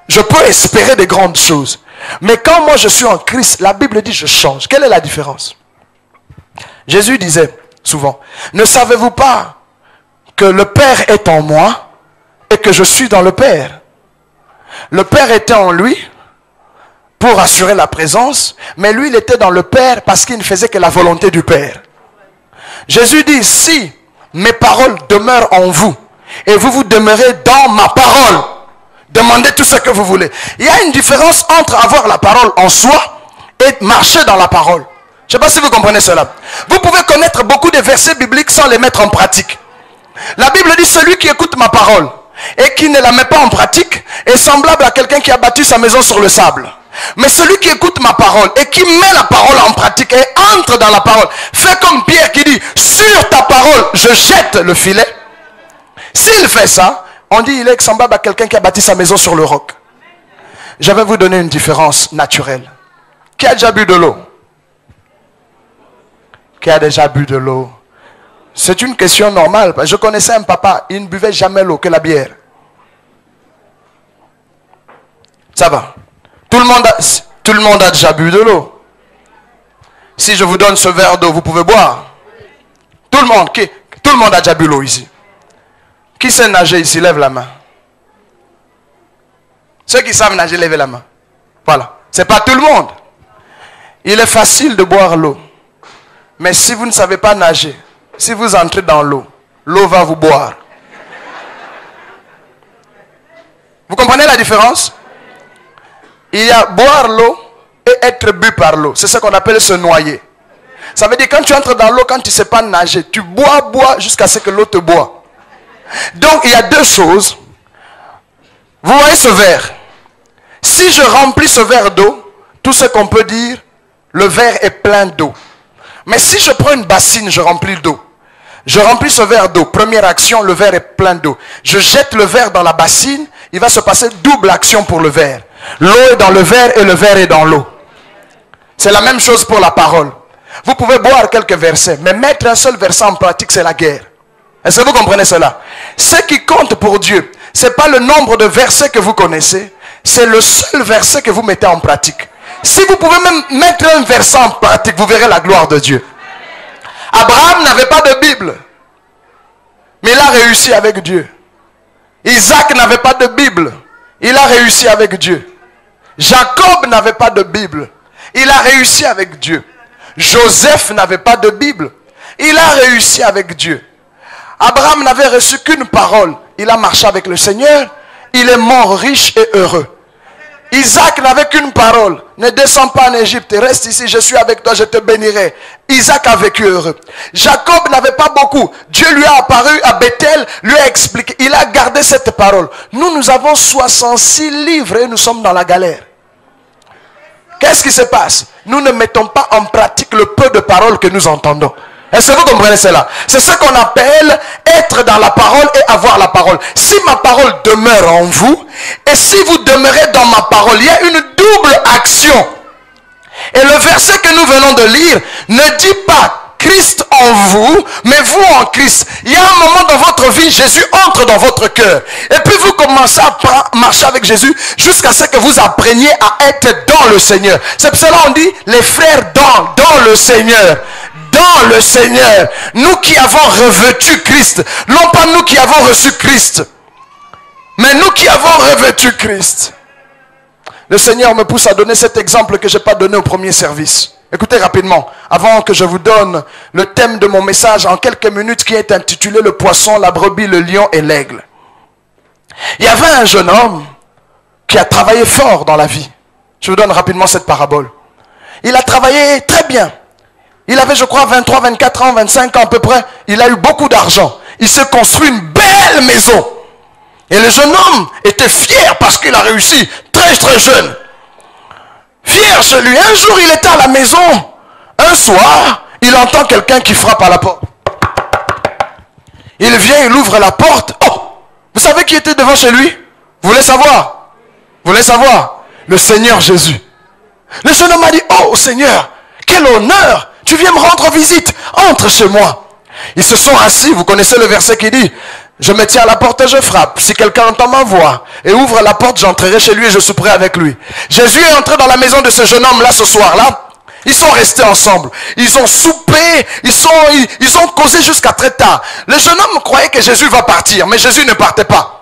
Speaker 1: je peux espérer de grandes choses. Mais quand moi je suis en Christ, la Bible dit, je change. Quelle est la différence? Jésus disait souvent, ne savez-vous pas que le Père est en moi et que je suis dans le Père? Le Père était en lui pour assurer la présence, mais lui il était dans le Père parce qu'il ne faisait que la volonté du Père. Jésus dit, si mes paroles demeurent en vous et vous vous demeurez dans ma parole, demandez tout ce que vous voulez. Il y a une différence entre avoir la parole en soi et marcher dans la parole. Je ne sais pas si vous comprenez cela. Vous pouvez connaître beaucoup de versets bibliques sans les mettre en pratique. La Bible dit, celui qui écoute ma parole et qui ne la met pas en pratique est semblable à quelqu'un qui a bâti sa maison sur le sable. Mais celui qui écoute ma parole et qui met la parole en pratique et entre dans la parole, fait comme Pierre qui dit, sur ta parole, je jette le filet. S'il fait ça, on dit il est semblable à quelqu'un qui a bâti sa maison sur le roc. Je vais vous donner une différence naturelle. Qui a déjà bu de l'eau? Qui a déjà bu de l'eau? C'est une question normale. Je connaissais un papa, il ne buvait jamais l'eau que la bière. Ça va. Tout le monde a déjà bu de l'eau. Si je vous donne ce verre d'eau, vous pouvez boire. Tout le monde a déjà bu l'eau ici. Qui sait nager ici? Lève la main. Ceux qui savent nager, lèvez la main. Voilà. Ce n'est pas tout le monde. Il est facile de boire l'eau. Mais si vous ne savez pas nager, si vous entrez dans l'eau, l'eau va vous boire. Vous comprenez la différence? Il y a boire l'eau et être bu par l'eau. C'est ce qu'on appelle se noyer. Ça veut dire quand tu entres dans l'eau, quand tu ne sais pas nager, tu bois jusqu'à ce que l'eau te boit. Donc il y a deux choses. Vous voyez ce verre? Si je remplis ce verre d'eau, tout ce qu'on peut dire, le verre est plein d'eau. Mais si je prends une bassine, je remplis d'eau. Je remplis ce verre d'eau. Première action, le verre est plein d'eau. Je jette le verre dans la bassine, il va se passer double action pour le verre. L'eau est dans le verre et le verre est dans l'eau. C'est la même chose pour la parole. Vous pouvez boire quelques versets, mais mettre un seul verset en pratique, c'est la guerre. Est-ce que vous comprenez cela? Ce qui compte pour Dieu, ce n'est pas le nombre de versets que vous connaissez, c'est le seul verset que vous mettez en pratique. Si vous pouvez même mettre un verset en pratique, vous verrez la gloire de Dieu. Abraham n'avait pas de Bible, mais il a réussi avec Dieu. Isaac n'avait pas de Bible, il a réussi avec Dieu. Jacob n'avait pas de Bible, il a réussi avec Dieu. Joseph n'avait pas de Bible, il a réussi avec Dieu. Abraham n'avait reçu qu'une parole, il a marché avec le Seigneur, il est mort riche et heureux. Isaac n'avait qu'une parole, ne descends pas en Égypte, reste ici, je suis avec toi, je te bénirai. Isaac a vécu heureux. Jacob n'avait pas beaucoup, Dieu lui a apparu à Bethel, lui a expliqué, il a gardé cette parole. Nous avons 66 livres et nous sommes dans la galère. Qu'est-ce qui se passe? Nous ne mettons pas en pratique le peu de paroles que nous entendons. Est-ce que vous comprenez cela? C'est ce qu'on appelle être dans la parole et avoir la parole. Si ma parole demeure en vous, et si vous demeurez dans ma parole, il y a une double action. Et le verset que nous venons de lire ne dit pas Christ en vous, mais vous en Christ. Il y a un moment dans votre vie, Jésus entre dans votre cœur. Et puis vous commencez à marcher avec Jésus jusqu'à ce que vous appreniez à être dans le Seigneur. C'est pour cela qu'on dit les frères dans le Seigneur. Dans le Seigneur. Nous qui avons revêtu Christ. Non pas nous qui avons reçu Christ, mais nous qui avons revêtu Christ. Le Seigneur me pousse à donner cet exemple que je n'ai pas donné au premier service. Écoutez rapidement, avant que je vous donne le thème de mon message en quelques minutes qui est intitulé le poisson, la brebis, le lion et l'aigle. Il y avait un jeune homme qui a travaillé fort dans la vie. Je vous donne rapidement cette parabole. Il a travaillé très bien. Il avait, je crois, 23, 24 ans, 25 ans à peu près. Il a eu beaucoup d'argent. Il s'est construit une belle maison. Et le jeune homme était fier parce qu'il a réussi très jeune. Fier chez lui. Un jour, il était à la maison. Un soir, il entend quelqu'un qui frappe à la porte. Il vient, il ouvre la porte. Oh! Vous savez qui était devant chez lui? Vous voulez savoir? Vous voulez savoir? Le Seigneur Jésus. Le jeune homme a dit, oh Seigneur, quel honneur! Tu viens me rendre visite. Entre chez moi. Ils se sont assis. Vous connaissez le verset qui dit, je me tiens à la porte et je frappe. Si quelqu'un entend ma voix et ouvre la porte, j'entrerai chez lui et je souperai avec lui. Jésus est entré dans la maison de ce jeune homme-là ce soir-là. Ils sont restés ensemble. Ils ont soupé. Ils ont causé jusqu'à très tard. Le jeune homme croyait que Jésus va partir. Mais Jésus ne partait pas.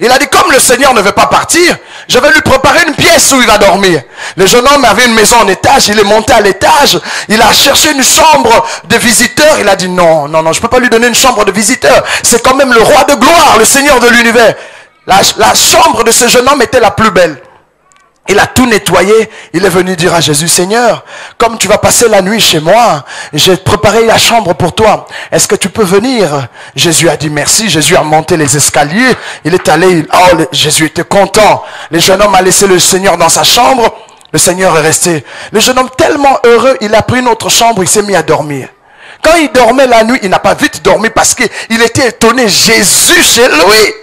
Speaker 1: Il a dit, comme le Seigneur ne veut pas partir, je vais lui préparer une pièce où il va dormir. Le jeune homme avait une maison en étage, il est monté à l'étage, il a cherché une chambre de visiteur. Il a dit, non, je ne peux pas lui donner une chambre de visiteur. C'est quand même le roi de gloire, le Seigneur de l'univers. La chambre de ce jeune homme était la plus belle. Il a tout nettoyé. Il est venu dire à Jésus, Seigneur, comme tu vas passer la nuit chez moi, j'ai préparé la chambre pour toi. Est-ce que tu peux venir? Jésus a dit merci. Jésus a monté les escaliers. Il est allé. Jésus était content. Le jeune homme a laissé le Seigneur dans sa chambre. Le Seigneur est resté. Le jeune homme tellement heureux, il a pris une autre chambre. Il s'est mis à dormir. Quand il dormait la nuit, il n'a pas vite dormi parce qu'il était étonné. Jésus chez lui.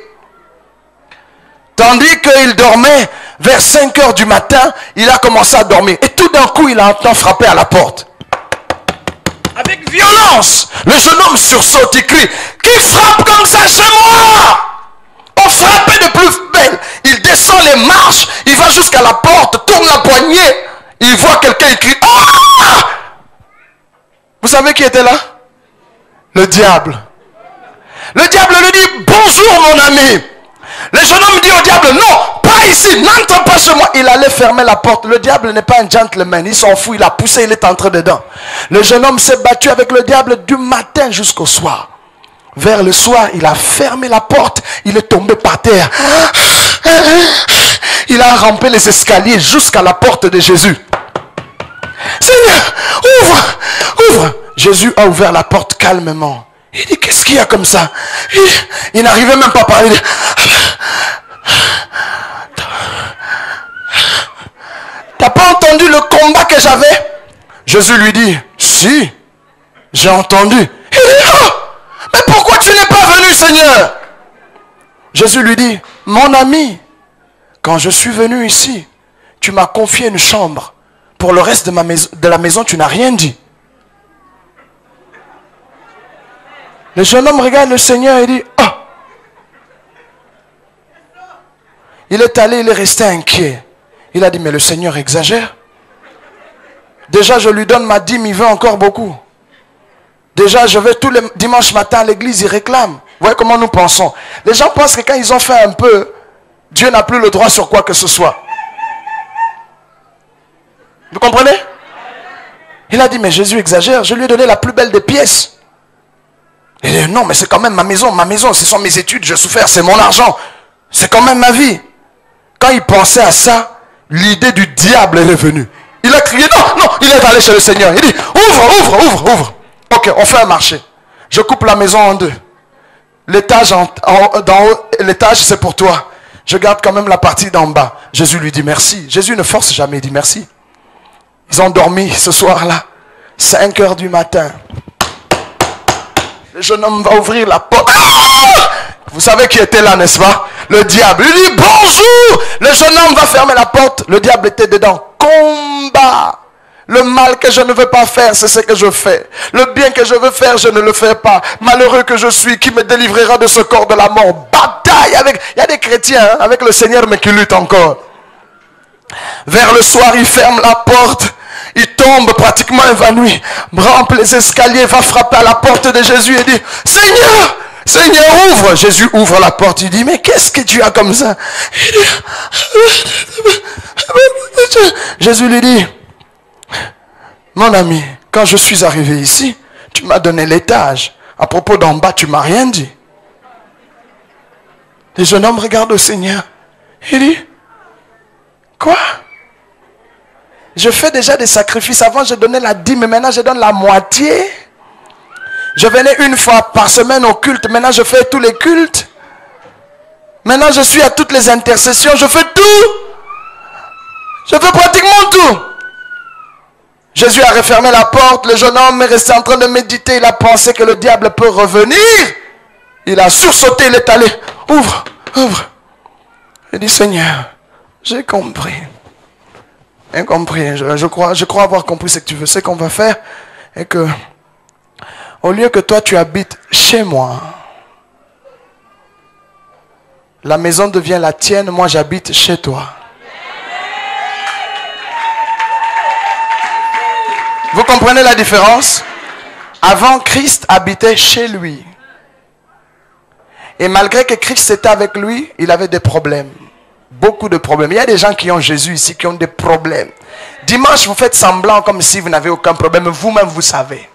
Speaker 1: Tandis qu'il dormait, vers 5 heures du matin, il a commencé à dormir. Et tout d'un coup, il a entendu frapper à la porte. Avec violence, le jeune homme sursaute, il crie, qui frappe comme ça chez moi? On frappait de plus belle. Il descend les marches, il va jusqu'à la porte, tourne la poignée. Il voit quelqu'un, il crie, ah! Vous savez qui était là? Le diable. Le diable lui dit, bonjour mon ami. Le jeune homme dit au diable, non, pas ici, n'entre pas chez moi. Il allait fermer la porte. Le diable n'est pas un gentleman, il s'en fout, il a poussé, il est entré dedans. Le jeune homme s'est battu avec le diable du matin jusqu'au soir. Vers le soir, il a fermé la porte, il est tombé par terre. Il a rampé les escaliers jusqu'à la porte de Jésus. Seigneur, ouvre. Jésus a ouvert la porte calmement. Il dit, qu'est-ce qu'il y a comme ça? Il n'arrivait même pas à parler. T'as pas entendu le combat que j'avais? Jésus lui dit, si, j'ai entendu. Il dit, oh, mais pourquoi tu n'es pas venu, Seigneur? Jésus lui dit, mon ami, quand je suis venu ici, tu m'as confié une chambre. pour le reste de la maison, tu n'as rien dit. Le jeune homme regarde le Seigneur et dit, oh! Il est allé, il est resté inquiet. Il a dit, mais le Seigneur exagère. Déjà, je lui donne ma dîme, il veut encore beaucoup. Déjà, je vais tous les dimanches matin à l'église, il réclame. Vous voyez comment nous pensons. Les gens pensent que quand ils ont fait un peu, Dieu n'a plus le droit sur quoi que ce soit. Vous comprenez? Il a dit, mais Jésus exagère. Je lui ai donné la plus belle des pièces. Il dit, non, mais c'est quand même ma maison, ce sont mes études, j'ai souffert, c'est mon argent. C'est quand même ma vie. Quand il pensait à ça, l'idée du diable est venue. Il a crié, non, non, il est allé chez le Seigneur. Il dit, ouvre. Ok, on fait un marché. Je coupe la maison en deux. L'étage d'en haut, l'étage c'est pour toi. Je garde quand même la partie d'en bas. Jésus lui dit merci. Jésus ne force jamais, il dit merci. Ils ont dormi ce soir-là. 5 heures du matin. Le jeune homme va ouvrir la porte. Ah! Vous savez qui était là, n'est-ce pas? Le diable. Il dit bonjour. Le jeune homme va fermer la porte. Le diable était dedans. Combat. Le mal que je ne veux pas faire, c'est ce que je fais. Le bien que je veux faire, je ne le fais pas. Malheureux que je suis, qui me délivrera de ce corps de la mort? Bataille avec... Il y a des chrétiens hein, avec le Seigneur, mais qui luttent encore. Vers le soir, il ferme la porte. Il tombe pratiquement évanoui. Rampe les escaliers, va frapper à la porte de Jésus et dit, Seigneur, Seigneur, ouvre. Jésus ouvre la porte. Il dit, mais qu'est-ce que tu as comme ça? Jésus lui dit, mon ami, quand je suis arrivé ici, tu m'as donné l'étage. À propos d'en bas, tu m'as rien dit. Le jeune homme regarde au Seigneur. Il dit, quoi? Je fais déjà des sacrifices. Avant, je donnais la dîme, mais maintenant, je donne la moitié. Je venais une fois par semaine au culte. Maintenant, je fais tous les cultes. Maintenant, je suis à toutes les intercessions. Je fais tout. Je fais pratiquement tout. Jésus a refermé la porte. Le jeune homme est resté en train de méditer. Il a pensé que le diable peut revenir. Il a sursauté. Il est allé. Ouvre, ouvre. Il dit, Seigneur, j'ai compris. J'ai compris. Je crois avoir compris ce que tu veux. Ce qu'on va faire est que, au lieu que toi tu habites chez moi, la maison devient la tienne. Moi j'habite chez toi. Vous comprenez la différence? Avant, Christ habitait chez lui. Et malgré que Christ était avec lui, il avait des problèmes. Beaucoup de problèmes. Il y a des gens qui ont Jésus ici, qui ont des problèmes. Dimanche, vous faites semblant comme si vous n'avez aucun problème. Vous-même, vous savez.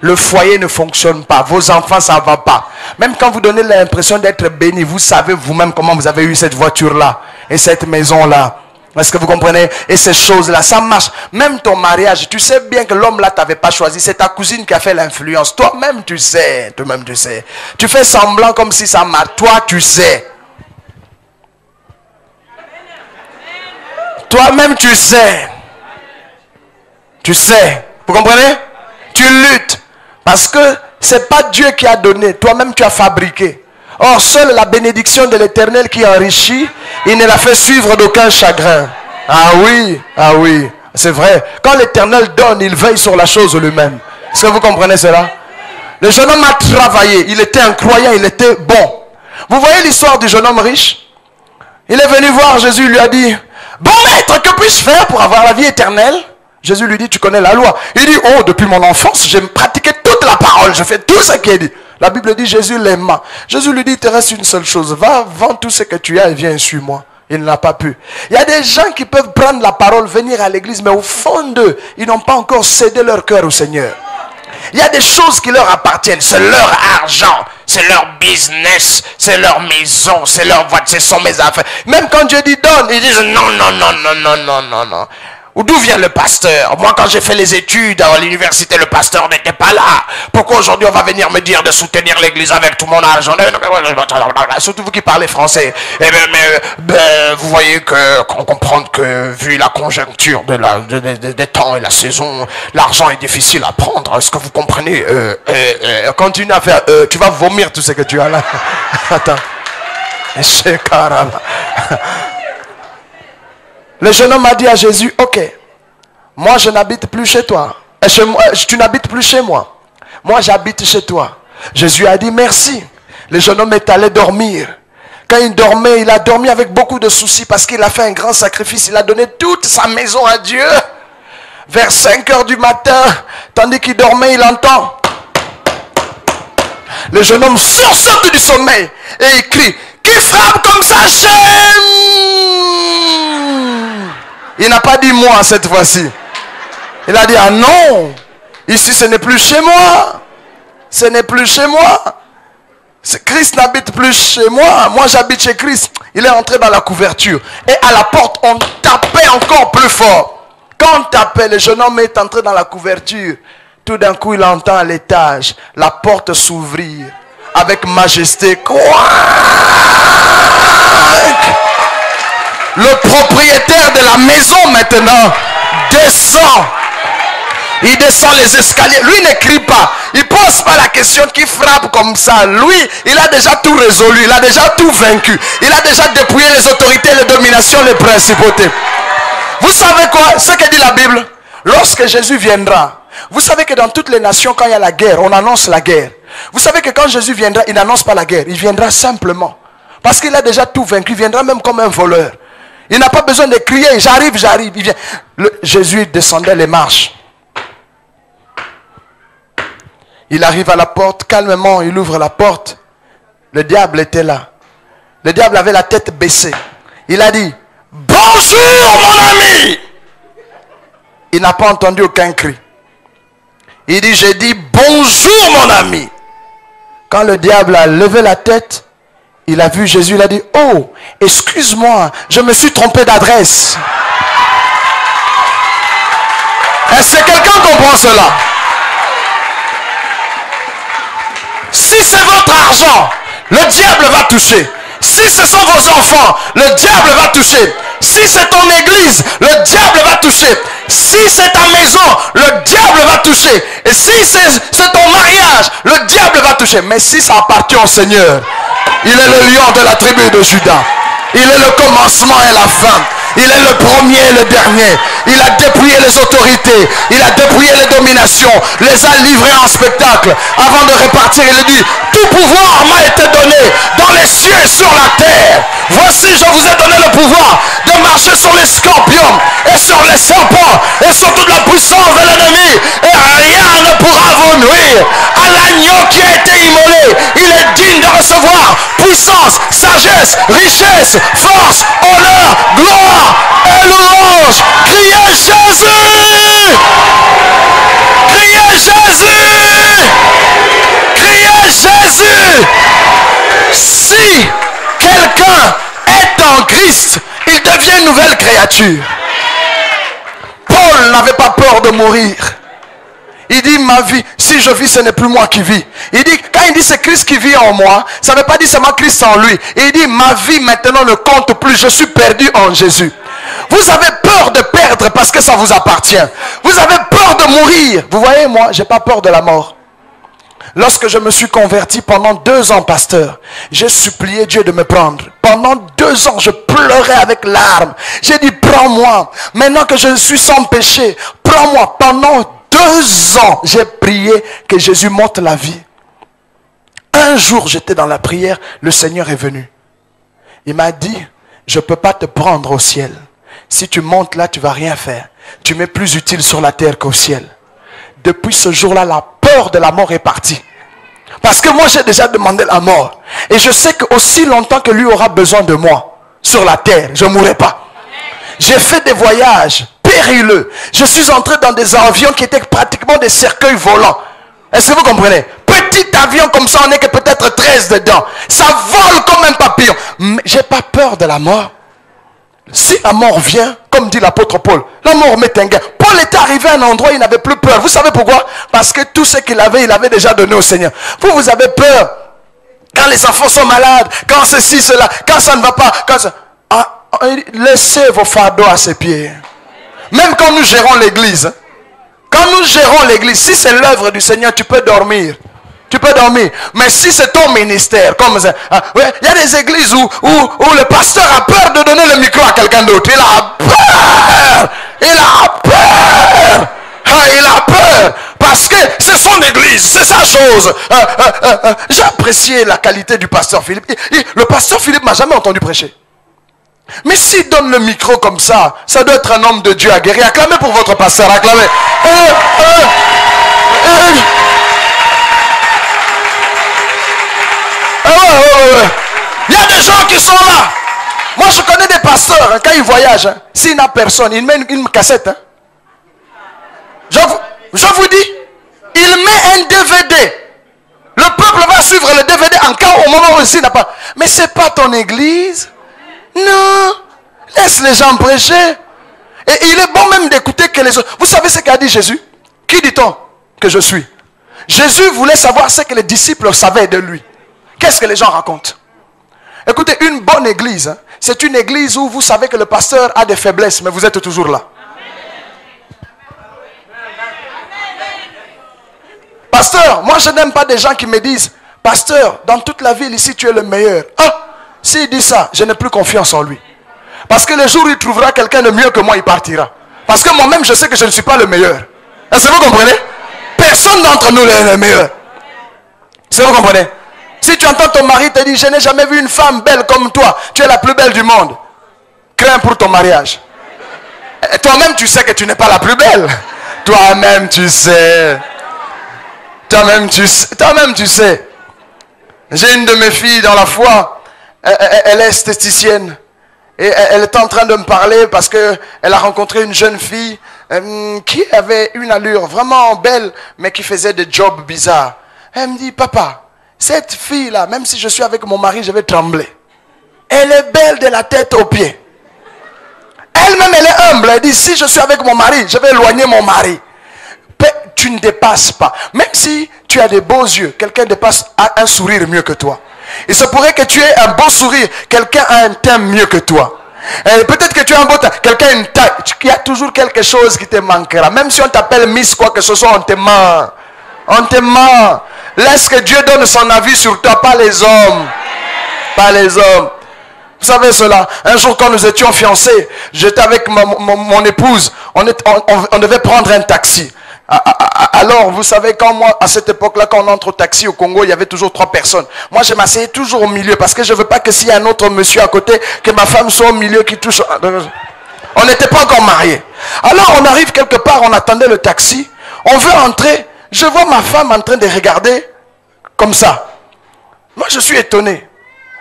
Speaker 1: Le foyer ne fonctionne pas. Vos enfants, ça ne va pas. Même quand vous donnez l'impression d'être béni, vous savez vous-même comment vous avez eu cette voiture-là et cette maison-là. Est-ce que vous comprenez? Et ces choses-là, ça marche. Même ton mariage, tu sais bien que l'homme-là ne t'avait pas choisi. C'est ta cousine qui a fait l'influence. Toi-même, tu sais. Toi-même, tu sais. Tu fais semblant comme si ça marche. Toi, tu sais. Toi-même, tu sais. Tu sais. Vous comprenez? Tu luttes. Parce que ce n'est pas Dieu qui a donné. Toi-même, tu as fabriqué. Or, seule la bénédiction de l'Éternel qui enrichit, il ne la fait suivre d'aucun chagrin. Ah oui, c'est vrai. Quand l'Éternel donne, il veille sur la chose lui-même. Est-ce que vous comprenez cela? Le jeune homme a travaillé, il était un croyant, il était bon. Vous voyez l'histoire du jeune homme riche? Il est venu voir Jésus, il lui a dit, bon maître, que puis-je faire pour avoir la vie éternelle? Jésus lui dit, tu connais la loi. Il dit, oh, depuis mon enfance, j'ai pratiqué toute la parole, je fais tout ce qui est dit. La Bible dit, Jésus l'aima. Jésus lui dit, il te reste une seule chose. Va, vends tout ce que tu as et viens et suis-moi. Il n'a pas pu. Il y a des gens qui peuvent prendre la parole, venir à l'église, mais au fond d'eux, ils n'ont pas encore cédé leur cœur au Seigneur. Il y a des choses qui leur appartiennent. C'est leur argent, c'est leur business, c'est leur maison, c'est leur voiture, ce sont mes affaires. Même quand Dieu dit donne, ils disent non. Ou d'où vient le pasteur? Moi, quand j'ai fait les études à l'université, le pasteur n'était pas là. Pourquoi aujourd'hui on va venir me dire de soutenir l'église avec tout mon argent? Surtout vous qui parlez français. Eh bien, mais vous voyez qu'on comprend que vu la conjoncture des temps et la saison, l'argent est difficile à prendre. Est-ce que vous comprenez? Continue à faire. Tu vas vomir tout ce que tu as là. Attends. Le jeune homme a dit à Jésus, ok, moi je n'habite plus chez toi. Tu n'habites plus chez moi. Moi j'habite chez toi. Jésus a dit merci. Le jeune homme est allé dormir. Quand il dormait, il a dormi avec beaucoup de soucis parce qu'il a fait un grand sacrifice. Il a donné toute sa maison à Dieu. Vers 5 heures du matin, tandis qu'il dormait, il entend. Le jeune homme sursaute du sommeil et il crie, qui frappe comme ça chez... Il n'a pas dit moi cette fois-ci. Il a dit, ah non, ici ce n'est plus chez moi. Ce n'est plus chez moi. Christ n'habite plus chez moi. Moi j'habite chez Christ. Il est entré dans la couverture. Et à la porte, on tapait encore plus fort. Quand on tapait, le jeune homme est entré dans la couverture. Tout d'un coup, il entend à l'étage la porte s'ouvrir avec majesté. Le propriétaire de la maison maintenant descend. Il descend les escaliers. Lui ne crie pas. Il ne pose pas la question qui frappe comme ça. Lui, il a déjà tout résolu. Il a déjà tout vaincu. Il a déjà dépouillé les autorités, les dominations, les principautés. Vous savez quoi? Ce que dit la Bible. Lorsque Jésus viendra. Vous savez que dans toutes les nations, quand il y a la guerre, on annonce la guerre. Vous savez que quand Jésus viendra, il n'annonce pas la guerre. Il viendra simplement. Parce qu'il a déjà tout vaincu. Il viendra même comme un voleur. Il n'a pas besoin de crier. J'arrive, j'arrive. Il vient. Jésus descendait les marches. Il arrive à la porte, calmement, il ouvre la porte. Le diable était là. Le diable avait la tête baissée. Il a dit, bonjour mon ami. Il n'a pas entendu aucun cri. Il dit, j'ai dit, bonjour mon ami. Quand le diable a levé la tête, il a vu Jésus, il a dit, oh, excuse-moi, je me suis trompé d'adresse. Est-ce que quelqu'un comprend cela? Si c'est votre argent, le diable va toucher. Si ce sont vos enfants, le diable va toucher. Si c'est ton église, le diable va toucher. Si c'est ta maison, le diable va toucher. Et si c'est ton mariage, le diable va toucher. Mais si ça appartient au Seigneur, il est le lion de la tribu de Juda. Il est le commencement et la fin. Il est le premier et le dernier. Il a dépouillé les autorités. Il a dépouillé les dominations. Les a livrés en spectacle. Avant de repartir, il dit, tout pouvoir m'a été donné dans les cieux et sur la terre. Voici, je vous ai donné le pouvoir de marcher sur les scorpions et sur les serpents et sur toute la puissance de l'ennemi. Et rien ne pourra vous nuire. À l'agneau qui a été immolé, il est digne de recevoir puissance, sagesse, richesse, force, honneur, gloire et louange. Criez Jésus! Criez Jésus! Criez Jésus! Si quelqu'un est en Christ, il devient une nouvelle créature. Paul n'avait pas peur de mourir. Il dit, ma vie, si je vis, ce n'est plus moi qui vis. Il dit, quand il dit c'est Christ qui vit en moi, ça ne veut pas dire seulement Christ en lui. Il dit, ma vie maintenant ne compte plus, je suis perdu en Jésus. Vous avez peur de perdre parce que ça vous appartient. Vous avez peur de mourir. Vous voyez, moi, j'ai pas peur de la mort. Lorsque je me suis converti pendant 2 ans, pasteur, j'ai supplié Dieu de me prendre. Pendant 2 ans, je pleurais avec larmes. J'ai dit, prends-moi. Maintenant que je suis sans péché, prends-moi. Pendant 2 ans, j'ai prié que Jésus monte la vie. Un jour, j'étais dans la prière, le Seigneur est venu. Il m'a dit, je ne peux pas te prendre au ciel. Si tu montes là, tu ne vas rien faire. Tu m'es plus utile sur la terre qu'au ciel. Depuis ce jour-là, la peur de la mort est partie. Parce que moi, j'ai déjà demandé la mort. Et je sais qu'aussi longtemps que lui aura besoin de moi sur la terre, je ne mourrai pas. J'ai fait des voyages périlleux. Je suis entré dans des avions qui étaient pratiquement des cercueils volants. Est-ce que vous comprenez? Petit avion comme ça, on n'est que peut-être 13 dedans. Ça vole comme un papillon. Mais j'ai pas peur de la mort. Si la mort vient, comme dit l'apôtre Paul, la mort m'est un gain. Paul était arrivé à un endroit où il n'avait plus peur. Vous savez pourquoi? Parce que tout ce qu'il avait, il avait déjà donné au Seigneur. Vous avez peur quand les enfants sont malades, quand ceci, cela, quand ça ne va pas. Quand ça... laissez vos fardeaux à ses pieds. Même quand nous gérons l'église, quand nous gérons l'église, si c'est l'œuvre du Seigneur, tu peux dormir. Tu peux dormir. Mais si c'est ton ministère, comme ça, il y a des églises où le pasteur a peur de donner le micro à quelqu'un d'autre. Il a peur. Il a peur. Il a peur. Parce que c'est son église, c'est sa chose. J'ai apprécié la qualité du pasteur Philippe. Le pasteur Philippe m'a jamais entendu prêcher. Mais s'il donne le micro comme ça doit être un homme de Dieu aguerri. Acclamez pour votre pasteur, acclamez. Il y a des gens qui sont là. Moi je connais des pasteurs, hein, quand ils voyagent, hein, s'il n'a personne, il met une cassette. Hein. Je vous dis, il met un DVD. Le peuple va suivre le DVD encore au moment où il n'a pas. Mais c'est pas ton église. Non. Laisse les gens prêcher. Et il est bon même d'écouter que les autres. Vous savez ce qu'a dit Jésus? Qui dit-on que je suis? Jésus voulait savoir ce que les disciples savaient de lui. Qu'est-ce que les gens racontent? Écoutez, une bonne église, hein, c'est une église où vous savez que le pasteur a des faiblesses, mais vous êtes toujours là. Pasteur, moi je n'aime pas des gens qui me disent, pasteur, dans toute la ville ici tu es le meilleur. Ah, s'il dit ça, je n'ai plus confiance en lui. Parce que le jour où il trouvera quelqu'un de mieux que moi, il partira. Parce que moi-même je sais que je ne suis pas le meilleur. Est-ce que vous comprenez? Personne d'entre nous n'est le meilleur. Est-ce que vous comprenez? Si tu entends ton mari te dire, je n'ai jamais vu une femme belle comme toi, tu es la plus belle du monde, crains pour ton mariage. Toi-même tu sais que tu n'es pas la plus belle. Toi-même tu sais. Toi-même tu sais. J'ai une de mes filles dans la foi, elle est esthéticienne. Et elle est en train de me parler parce qu'elle a rencontré une jeune fille qui avait une allure vraiment belle, mais qui faisait des jobs bizarres. Elle me dit, papa, cette fille-là, même si je suis avec mon mari, je vais trembler. Elle est belle de la tête aux pieds. Elle-même, elle est humble. Elle dit, si je suis avec mon mari, je vais éloigner mon mari. Tu ne dépasses pas. Même si tu as des beaux yeux, quelqu'un a un sourire mieux que toi. Il se pourrait que tu aies un beau sourire, quelqu'un a un teint mieux que toi. Peut-être que tu as un beau teint, quelqu'un a une taille. Il y a toujours quelque chose qui te manquera. Même si on t'appelle Miss quoi que ce soit, on te ment. On te ment. Laisse que Dieu donne son avis sur toi, pas les hommes. Pas les hommes. Vous savez cela, un jour quand nous étions fiancés, j'étais avec mon épouse, on devait prendre un taxi. Alors, vous savez, quand moi, à cette époque-là, quand on entre au taxi au Congo, il y avait toujours 3 personnes. Moi, je m'asseyais toujours au milieu parce que je ne veux pas que s'il y a un autre monsieur à côté, que ma femme soit au milieu qui touche. On n'était pas encore mariés. Alors, on arrive quelque part, on attendait le taxi. On veut entrer. Je vois ma femme en train de regarder comme ça. Moi, je suis étonné.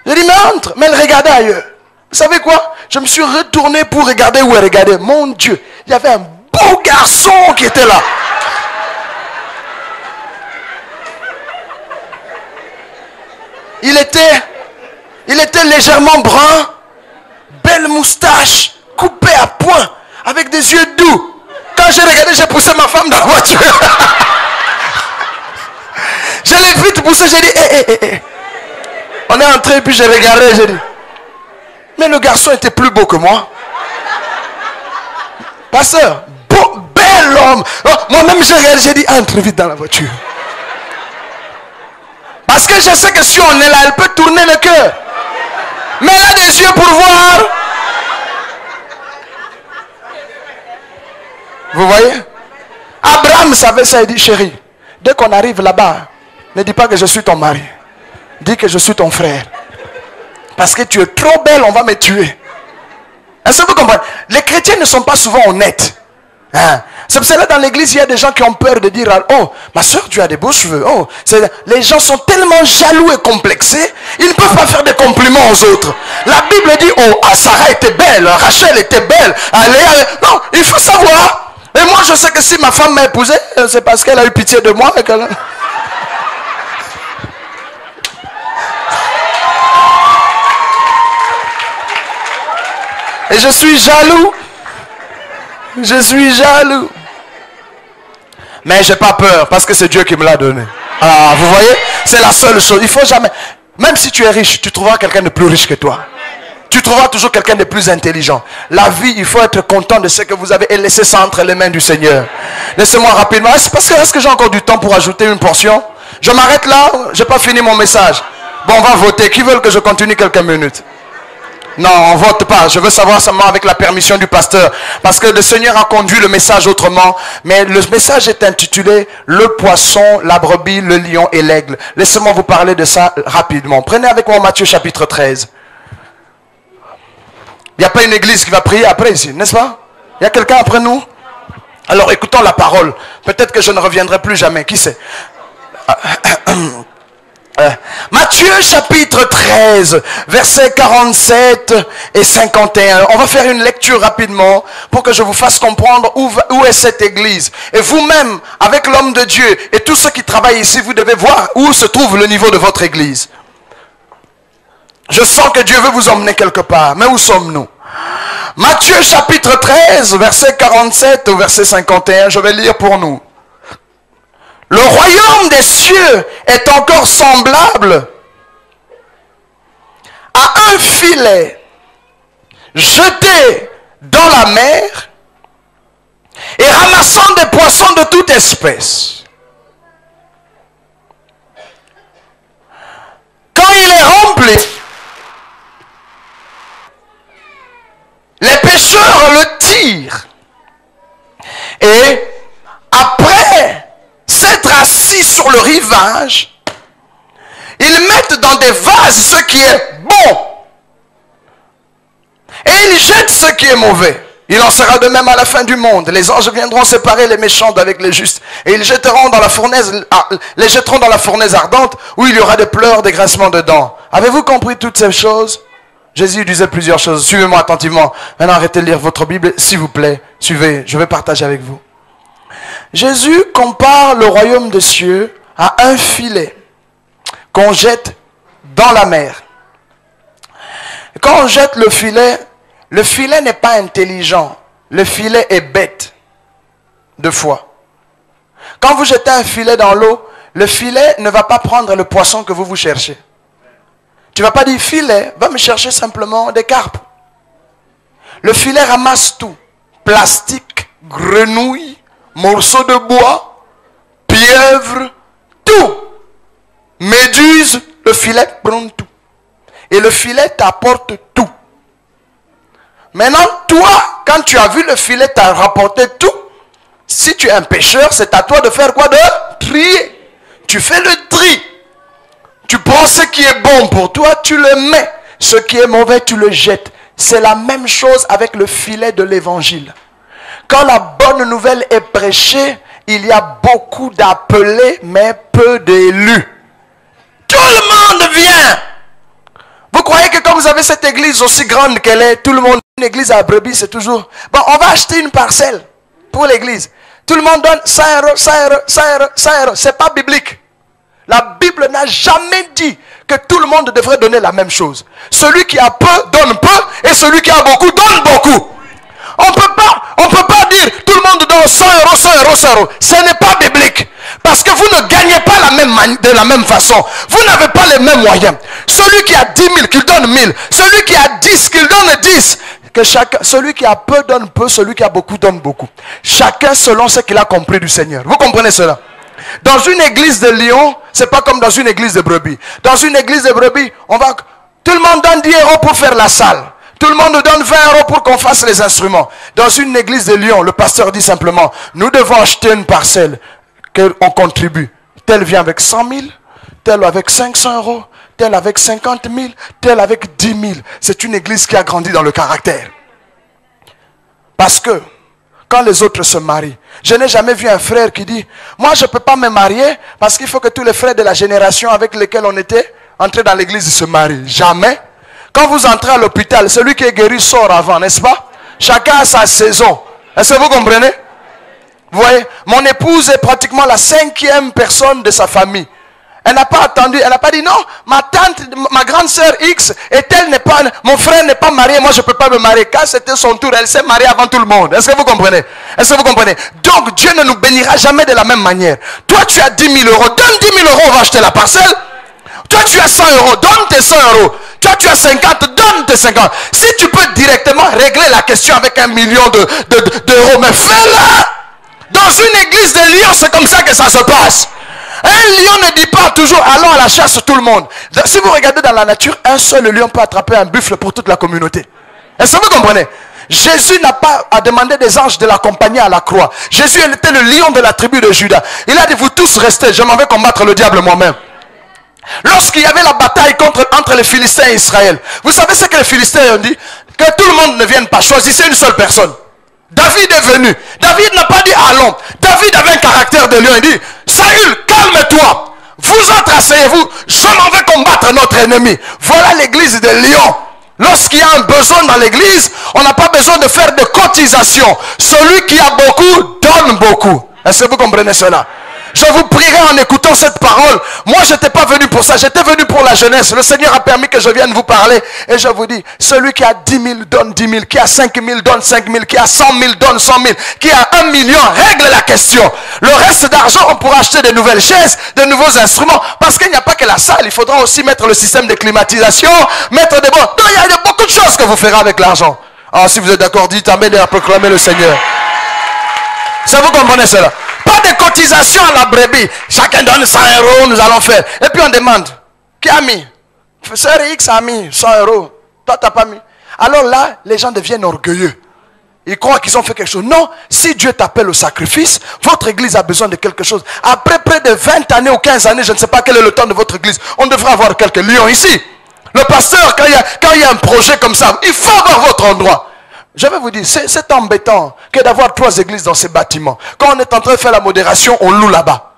Speaker 1: Je dis, mais entre. Mais elle regardait ailleurs. Vous savez quoi? Je me suis retourné pour regarder où elle regardait. Mon Dieu, il y avait un beau garçon qui était là. Il était légèrement brun, belle moustache, coupé à point, avec des yeux doux. Quand j'ai regardé, j'ai poussé ma femme dans la voiture. Je l'ai vite poussé, j'ai dit, hé. On est entré, puis j'ai regardé, j'ai dit, mais le garçon était plus beau que moi. Pasteur, bel homme. Oh, moi-même, j'ai regardé, j'ai dit, entre vite dans la voiture. Parce que je sais que si on est là, elle peut tourner le cœur. Mais elle a des yeux pour voir. Vous voyez? Abraham savait ça, il dit, chérie, dès qu'on arrive là-bas, ne dis pas que je suis ton mari. Dis que je suis ton frère. Parce que tu es trop belle, on va me tuer. Est-ce que vous comprenez? Les chrétiens ne sont pas souvent honnêtes. Hein? C'est pour cela dans l'église, il y a des gens qui ont peur de dire, oh, ma soeur, tu as des beaux cheveux. Oh, les gens sont tellement jaloux et complexés, ils ne peuvent pas faire des compliments aux autres. La Bible dit, oh, Sarah était belle, Rachel était belle. Non, il faut savoir. Et moi, je sais que si ma femme m'a épousé, c'est parce qu'elle a eu pitié de moi. Et je suis jaloux. Je suis jaloux. Mais j'ai pas peur parce que c'est Dieu qui me l'a donné. Ah, vous voyez? C'est la seule chose. Il faut jamais... Même si tu es riche, tu trouveras quelqu'un de plus riche que toi. Tu trouveras toujours quelqu'un de plus intelligent. La vie, il faut être content de ce que vous avez et laisser ça entre les mains du Seigneur. Laissez-moi rapidement. Est-ce que j'ai encore du temps pour ajouter une portion? Je m'arrête là. J'ai pas fini mon message. Bon, on va voter. Qui veut que je continue quelques minutes? Non, on ne vote pas. Je veux savoir seulement avec la permission du pasteur. Parce que le Seigneur a conduit le message autrement. Mais le message est intitulé « Le poisson, la brebis, le lion et l'aigle ». Laissez-moi vous parler de ça rapidement. Prenez avec moi Matthieu chapitre 13. Il n'y a pas une église qui va prier après ici, n'est-ce pas? Il y a quelqu'un après nous? Alors écoutons la parole. Peut-être que je ne reviendrai plus jamais. Qui sait? Matthieu chapitre 13, versets 47 et 51. On va faire une lecture rapidement pour que je vous fasse comprendre où est cette église. Et vous-même, avec l'homme de Dieu et tous ceux qui travaillent ici, vous devez voir où se trouve le niveau de votre église. Je sens que Dieu veut vous emmener quelque part. Mais où sommes-nous? Matthieu chapitre 13, verset 47 au verset 51. Je vais lire pour nous. Le royaume des cieux est encore semblable à un filet jeté dans la mer et ramassant des poissons de toute espèce. Quand il est rempli, les pêcheurs le tirent et après s'être assis sur le rivage, ils mettent dans des vases ce qui est bon et ils jettent ce qui est mauvais. Il en sera de même à la fin du monde. Les anges viendront séparer les méchants d'avec les justes et ils jetteront dans la fournaise, les jetteront dans la fournaise ardente où il y aura des pleurs, des grincements de dents. Avez-vous compris toutes ces choses? Jésus disait plusieurs choses. Suivez-moi attentivement. Maintenant arrêtez de lire votre Bible, s'il vous plaît. Suivez, je vais partager avec vous. Jésus compare le royaume des cieux à un filet qu'on jette dans la mer. Quand on jette le filet n'est pas intelligent. Le filet est bête de foi. Quand vous jetez un filet dans l'eau, le filet ne va pas prendre le poisson que vous cherchez. Tu ne vas pas dire, filet, va me chercher simplement des carpes. Le filet ramasse tout. Plastique, grenouille, morceaux de bois, pieuvre, tout. Méduse, le filet prend tout. Et le filet t'apporte tout. Maintenant, toi, quand tu as vu le filet t'a rapporté tout, si tu es un pêcheur, c'est à toi de faire quoi? De trier. Tu fais le tri. Tu prends ce qui est bon pour toi, tu le mets. Ce qui est mauvais, tu le jettes. C'est la même chose avec le filet de l'évangile. Quand la bonne nouvelle est prêchée, il y a beaucoup d'appelés, mais peu d'élus. Tout le monde vient. Vous croyez que quand vous avez cette église aussi grande qu'elle est, tout le monde, une église à brebis, c'est toujours, bon, on va acheter une parcelle pour l'église. Tout le monde donne 100 euros, 100 euros, 100 euros, 100 euros. C'est pas biblique. La Bible n'a jamais dit que tout le monde devrait donner la même chose. Celui qui a peu, donne peu, et celui qui a beaucoup, donne beaucoup. On peut pas dire tout le monde donne 100 euros, 100 euros, 100 euros. Ce n'est pas biblique. Parce que vous ne gagnez pas de la même façon. Vous n'avez pas les mêmes moyens. Celui qui a 10 000, qu'il donne 1000. Celui qui a 10, qu'il donne 10. Celui qui a peu donne peu, celui qui a beaucoup donne beaucoup. Chacun selon ce qu'il a compris du Seigneur. Vous comprenez cela? Dans une église de Lyon, c'est pas comme dans une église de brebis. Dans une église de brebis, tout le monde donne 10 euros pour faire la salle. Tout le monde donne 20 euros pour qu'on fasse les instruments. Dans une église de Lyon, le pasteur dit simplement, nous devons acheter une parcelle qu'on contribue. Tel vient avec 100 000, tel avec 500 euros, tel avec 50 000, tel avec 10 000. C'est une église qui a grandi dans le caractère. Parce que, quand les autres se marient, je n'ai jamais vu un frère qui dit, moi je ne peux pas me marier parce qu'il faut que tous les frères de la génération avec lesquels on était entrés dans l'église se marient. Jamais. Quand vous entrez à l'hôpital, celui qui est guéri sort avant, n'est-ce pas? Chacun a sa saison. Est-ce que vous comprenez? Vous voyez, mon épouse est pratiquement la 5e personne de sa famille. Elle n'a pas attendu, elle n'a pas dit non, ma tante, ma grande sœur X, mon frère n'est pas marié, moi je ne peux pas me marier. Quand c'était son tour, elle s'est mariée avant tout le monde. Est-ce que vous comprenez? Est-ce que vous comprenez? Donc Dieu ne nous bénira jamais de la même manière. Toi tu as 10 000 euros, donne 10 000 euros, on va acheter la parcelle. Toi tu as 100 euros, donne tes 100 euros. Toi tu as 50, donne tes 50. Si tu peux directement régler la question avec 1 million d'euros, mais fais-le. Dans une église de Lyon, c'est comme ça que ça se passe. Un lion ne dit pas toujours allons à la chasse tout le monde. Si vous regardez dans la nature, un seul lion peut attraper un buffle pour toute la communauté. Est-ce que vous comprenez? Jésus n'a pas à demander des anges de l'accompagner à la croix. Jésus était le lion de la tribu de Juda. Il a dit vous tous restez, je m'en vais combattre le diable moi-même. Lorsqu'il y avait la bataille entre les Philistins et Israël, vous savez ce que les Philistins ont dit? Que tout le monde ne vienne pas, choisissez une seule personne. David est venu. David n'a pas dit allons. David avait un caractère de lion. Il dit Saül, calme-toi. Vous autres asseyez-vous. Je m'en vais combattre notre ennemi. Voilà l'église des lions. Lorsqu'il y a un besoin dans l'église, on n'a pas besoin de faire de cotisation. Celui qui a beaucoup, donne beaucoup. Est-ce que vous comprenez cela? Je vous prierai en écoutant cette parole. Moi, je n'étais pas venu pour ça. J'étais venu pour la jeunesse. Le Seigneur a permis que je vienne vous parler. Et je vous dis, celui qui a 10 000 donne 10 000. Qui a 5 000 donne 5 000. Qui a 100 000 donne 100 000. Qui a 1 million règle la question. Le reste d'argent, on pourra acheter de nouvelles chaises, de nouveaux instruments. Parce qu'il n'y a pas que la salle. Il faudra aussi mettre le système de climatisation. Mettre des bons. Non, il y a beaucoup de choses que vous ferez avec l'argent. Alors, si vous êtes d'accord, dites amen et à proclamer le Seigneur. Ça, vous comprenez cela? Pas de cotisation à la brebis. Chacun donne 100 €, nous allons faire. Et puis on demande, qui a mis? Sœur X a mis 100 €. Toi, tu n'as pas mis. Alors là, les gens deviennent orgueilleux. Ils croient qu'ils ont fait quelque chose. Non, si Dieu t'appelle au sacrifice, votre église a besoin de quelque chose. Après près de 20 années ou 15 années, je ne sais pas quel est le temps de votre église, on devrait avoir quelques lions ici. Le pasteur, quand il y a un projet comme ça, il faut avoir votre endroit. Je vais vous dire, c'est embêtant que d'avoir 3 églises dans ces bâtiments. Quand on est en train de faire la modération, on loue là-bas.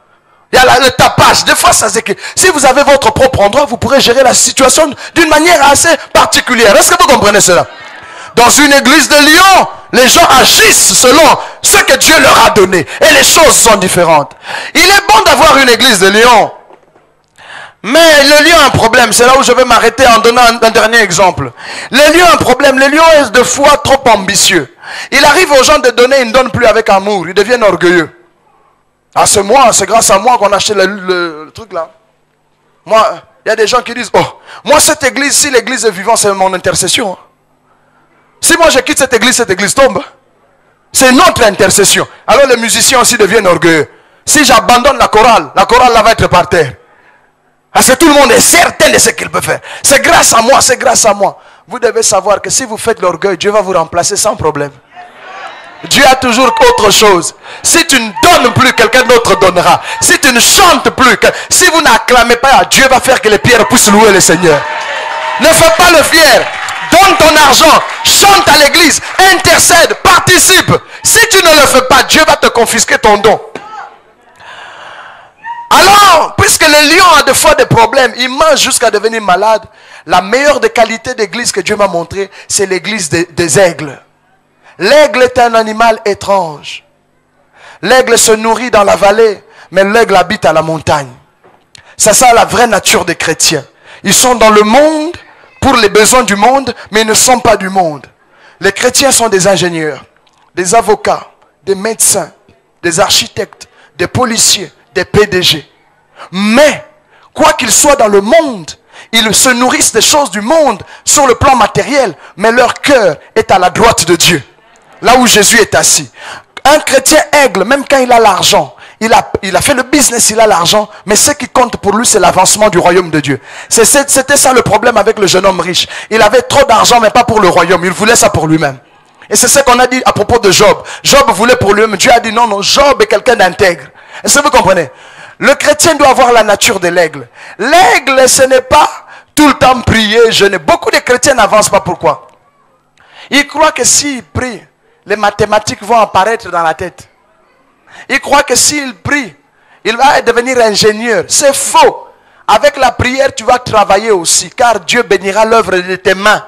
Speaker 1: Il y a le tapage. Des fois, ça s'écrit. Si vous avez votre propre endroit, vous pourrez gérer la situation d'une manière assez particulière. Est-ce que vous comprenez cela? Dans une église de Lyon, les gens agissent selon ce que Dieu leur a donné. Et les choses sont différentes. Il est bon d'avoir une église de Lyon. Mais le lion a un problème. C'est là où je vais m'arrêter en donnant un dernier exemple. Le lion a un problème. Le lion est de fois trop ambitieux. Il arrive aux gens de donner, ils ne donnent plus avec amour. Ils deviennent orgueilleux. Ah, c'est grâce à moi qu'on a acheté le truc là. Moi, il y a des gens qui disent, oh, moi cette église, si l'église est vivante, c'est mon intercession. Si moi je quitte cette église tombe. C'est notre intercession. Alors les musiciens aussi deviennent orgueilleux. Si j'abandonne la chorale là va être par terre. Parce que tout le monde est certain de ce qu'il peut faire. C'est grâce à moi, c'est grâce à moi. Vous devez savoir que si vous faites l'orgueil, Dieu va vous remplacer sans problème. Dieu a toujours autre chose. Si tu ne donnes plus, quelqu'un d'autre donnera. Si tu ne chantes plus, si vous n'acclamez pas, Dieu va faire que les pierres puissent louer le Seigneur. Ne fais pas le fier. Donne ton argent, chante à l'église, intercède, participe. Si tu ne le fais pas, Dieu va te confisquer ton don. Alors, puisque le lion a des fois des problèmes, il mange jusqu'à devenir malade, la meilleure des qualités d'église que Dieu m'a montré, c'est l'église des aigles. L'aigle est un animal étrange. L'aigle se nourrit dans la vallée, mais l'aigle habite à la montagne. C'est ça la vraie nature des chrétiens. Ils sont dans le monde pour les besoins du monde, mais ils ne sont pas du monde. Les chrétiens sont des ingénieurs, des avocats, des médecins, des architectes, des policiers, des PDG. Mais, quoi qu'ils soient dans le monde, ils se nourrissent des choses du monde sur le plan matériel, mais leur cœur est à la droite de Dieu, là où Jésus est assis. Un chrétien aigle, même quand il a l'argent, il a fait le business, il a l'argent, mais ce qui compte pour lui, c'est l'avancement du royaume de Dieu. C'était ça le problème avec le jeune homme riche. Il avait trop d'argent, mais pas pour le royaume. Il voulait ça pour lui-même. Et c'est ce qu'on a dit à propos de Job. Job voulait pour lui-même. Dieu a dit non, non, Job est quelqu'un d'intègre. Est-ce que vous comprenez? Le chrétien doit avoir la nature de l'aigle. L'aigle, ce n'est pas tout le temps prier, jeûner. Beaucoup de chrétiens n'avancent pas. Pourquoi? Ils croient que s'ils prient, les mathématiques vont apparaître dans la tête. Ils croient que s'ils prient, il va devenir ingénieur. C'est faux. Avec la prière, tu vas travailler aussi, car Dieu bénira l'œuvre de tes mains.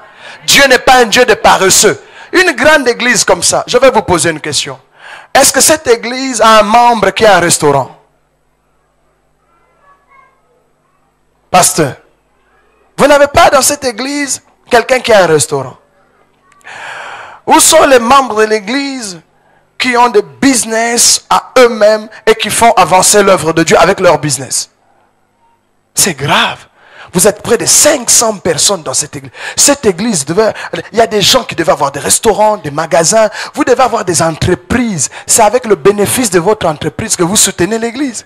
Speaker 1: Dieu n'est pas un Dieu de paresseux. Une grande église comme ça, je vais vous poser une question. Est-ce que cette église a un membre qui a un restaurant? Pasteur, vous n'avez pas dans cette église quelqu'un qui a un restaurant? Où sont les membres de l'église qui ont des business à eux-mêmes et qui font avancer l'œuvre de Dieu avec leur business? C'est grave. Vous êtes près de 500 personnes dans cette église. Cette église il y a des gens qui devaient avoir des restaurants, des magasins. Vous devez avoir des entreprises. C'est avec le bénéfice de votre entreprise que vous soutenez l'église.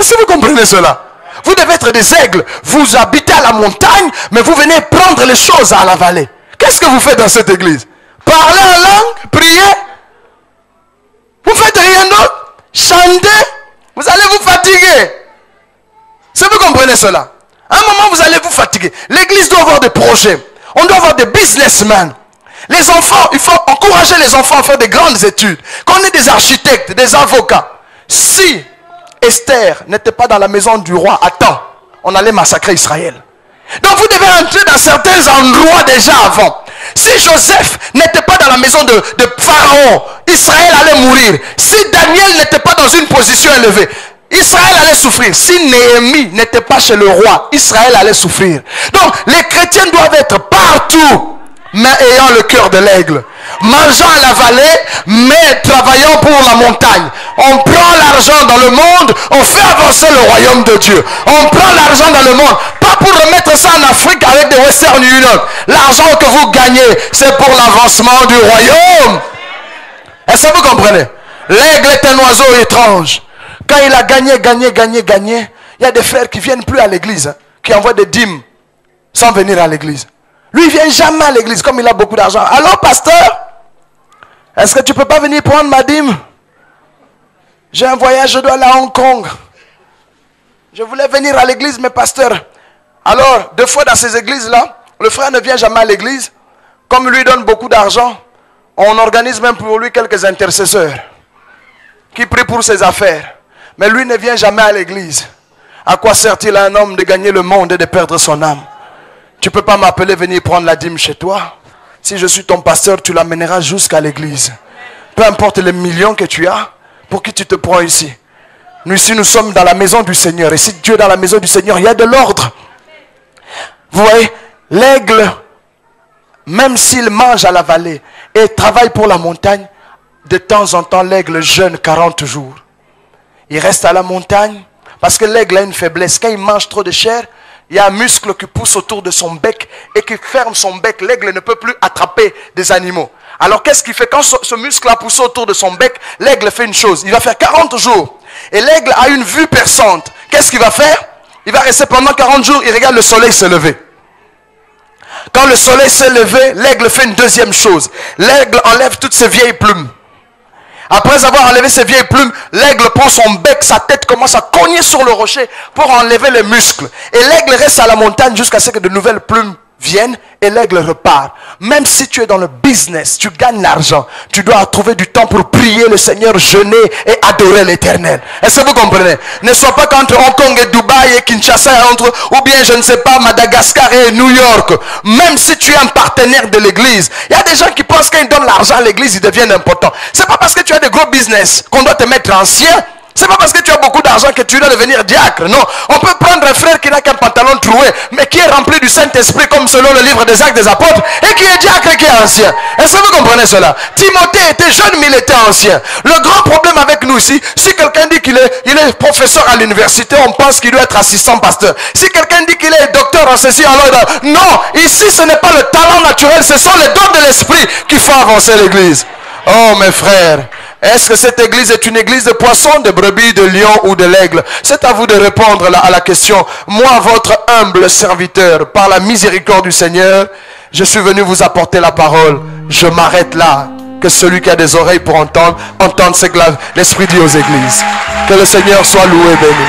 Speaker 1: Est-ce que vous comprenez cela? Vous devez être des aigles. Vous habitez à la montagne, mais vous venez prendre les choses à la vallée. Qu'est-ce que vous faites dans cette église? Parler en langue, prier. Vous faites rien d'autre. Chanter. Vous allez vous fatiguer. Est-ce que vous comprenez cela? À un moment, vous allez vous fatiguer. L'église doit avoir des projets. On doit avoir des businessmen. Les enfants, il faut encourager les enfants à faire des grandes études. Qu'on ait des architectes, des avocats. Si Esther n'était pas dans la maison du roi à temps, on allait massacrer Israël. Donc vous devez entrer dans certains endroits déjà avant. Si Joseph n'était pas dans la maison de Pharaon, Israël allait mourir. Si Daniel n'était pas dans une position élevée, Israël allait souffrir. Si Néhémie n'était pas chez le roi, Israël allait souffrir. Donc les chrétiens doivent être partout, mais ayant le cœur de l'aigle. Mangeant à la vallée, mais travaillant pour la montagne. On prend l'argent dans le monde, on fait avancer le royaume de Dieu. On prend l'argent dans le monde, pas pour remettre ça en Afrique avec des Western Union. L'argent que vous gagnez, c'est pour l'avancement du royaume. Est-ce que vous comprenez? L'aigle est un oiseau étrange. Quand il a gagné, il y a des frères qui ne viennent plus à l'église, hein, qui envoient des dîmes sans venir à l'église. Lui, il ne vient jamais à l'église comme il a beaucoup d'argent. Allô, pasteur? Est-ce que tu ne peux pas venir prendre ma dîme? J'ai un voyage, je dois aller à Hong Kong. Je voulais venir à l'église, mais pasteur. Alors, deux fois dans ces églises-là, le frère ne vient jamais à l'église. Comme il lui donne beaucoup d'argent, on organise même pour lui quelques intercesseurs qui prient pour ses affaires. Mais lui ne vient jamais à l'église. À quoi sert-il à un homme de gagner le monde et de perdre son âme? Tu ne peux pas m'appeler venir prendre la dîme chez toi. Si je suis ton pasteur, tu l'amèneras jusqu'à l'église. Peu importe les millions que tu as, pour qui tu te prends ici. Nous ici, nous sommes dans la maison du Seigneur. Et si Dieu est dans la maison du Seigneur, il y a de l'ordre. Vous voyez, l'aigle, même s'il mange à la vallée et travaille pour la montagne, de temps en temps, l'aigle jeûne 40 jours. Il reste à la montagne parce que l'aigle a une faiblesse. Quand il mange trop de chair, il y a un muscle qui pousse autour de son bec et qui ferme son bec. L'aigle ne peut plus attraper des animaux. Alors qu'est-ce qu'il fait? Quand ce muscle a poussé autour de son bec, l'aigle fait une chose. Il va faire 40 jours. Et l'aigle a une vue perçante. Qu'est-ce qu'il va faire? Il va rester pendant 40 jours, il regarde le soleil se lever. Quand le soleil s'est levé, l'aigle fait une deuxième chose. L'aigle enlève toutes ses vieilles plumes. Après avoir enlevé ses vieilles plumes, l'aigle prend son bec, sa tête commence à cogner sur le rocher pour enlever les muscles. Et l'aigle reste à la montagne jusqu'à ce que de nouvelles plumes viennent et l'aigle repart. Même si tu es dans le business, tu gagnes l'argent, tu dois trouver du temps pour prier le Seigneur, jeûner et adorer l'Éternel. Est-ce que vous comprenez? Ne sois pas qu'entre Hong Kong et Dubaï et Kinshasa ou bien je ne sais pas Madagascar et New York. Même si tu es un partenaire de l'église, il y a des gens qui pensent qu'ils donnent l'argent à l'église, ils deviennent importants. C'est pas parce que tu as des gros business qu'on doit te mettre ancien. C'est pas parce que tu as beaucoup d'argent que tu dois devenir diacre. Non, on peut prendre un frère qui n'a qu'un pantalon troué, mais qui est rempli du Saint-Esprit comme selon le livre des Actes des Apôtres, et qui est diacre et qui est ancien. Est-ce que vous comprenez cela? Timothée était jeune, mais il était ancien. Le grand problème avec nous ici, si quelqu'un dit qu'il est professeur à l'université, on pense qu'il doit être assistant pasteur. Si quelqu'un dit qu'il est docteur en ceci, alors non, ici ce n'est pas le talent naturel, ce sont les dons de l'esprit qui font avancer l'église. Oh mes frères, est-ce que cette église est une église de poissons, de brebis, de lions ou de l'aigle? C'est à vous de répondre à la question. Moi, votre humble serviteur, par la miséricorde du Seigneur, je suis venu vous apporter la parole. Je m'arrête là. Que celui qui a des oreilles pour entendre, entende ce que l'Esprit dit aux églises. Que le Seigneur soit loué et béni.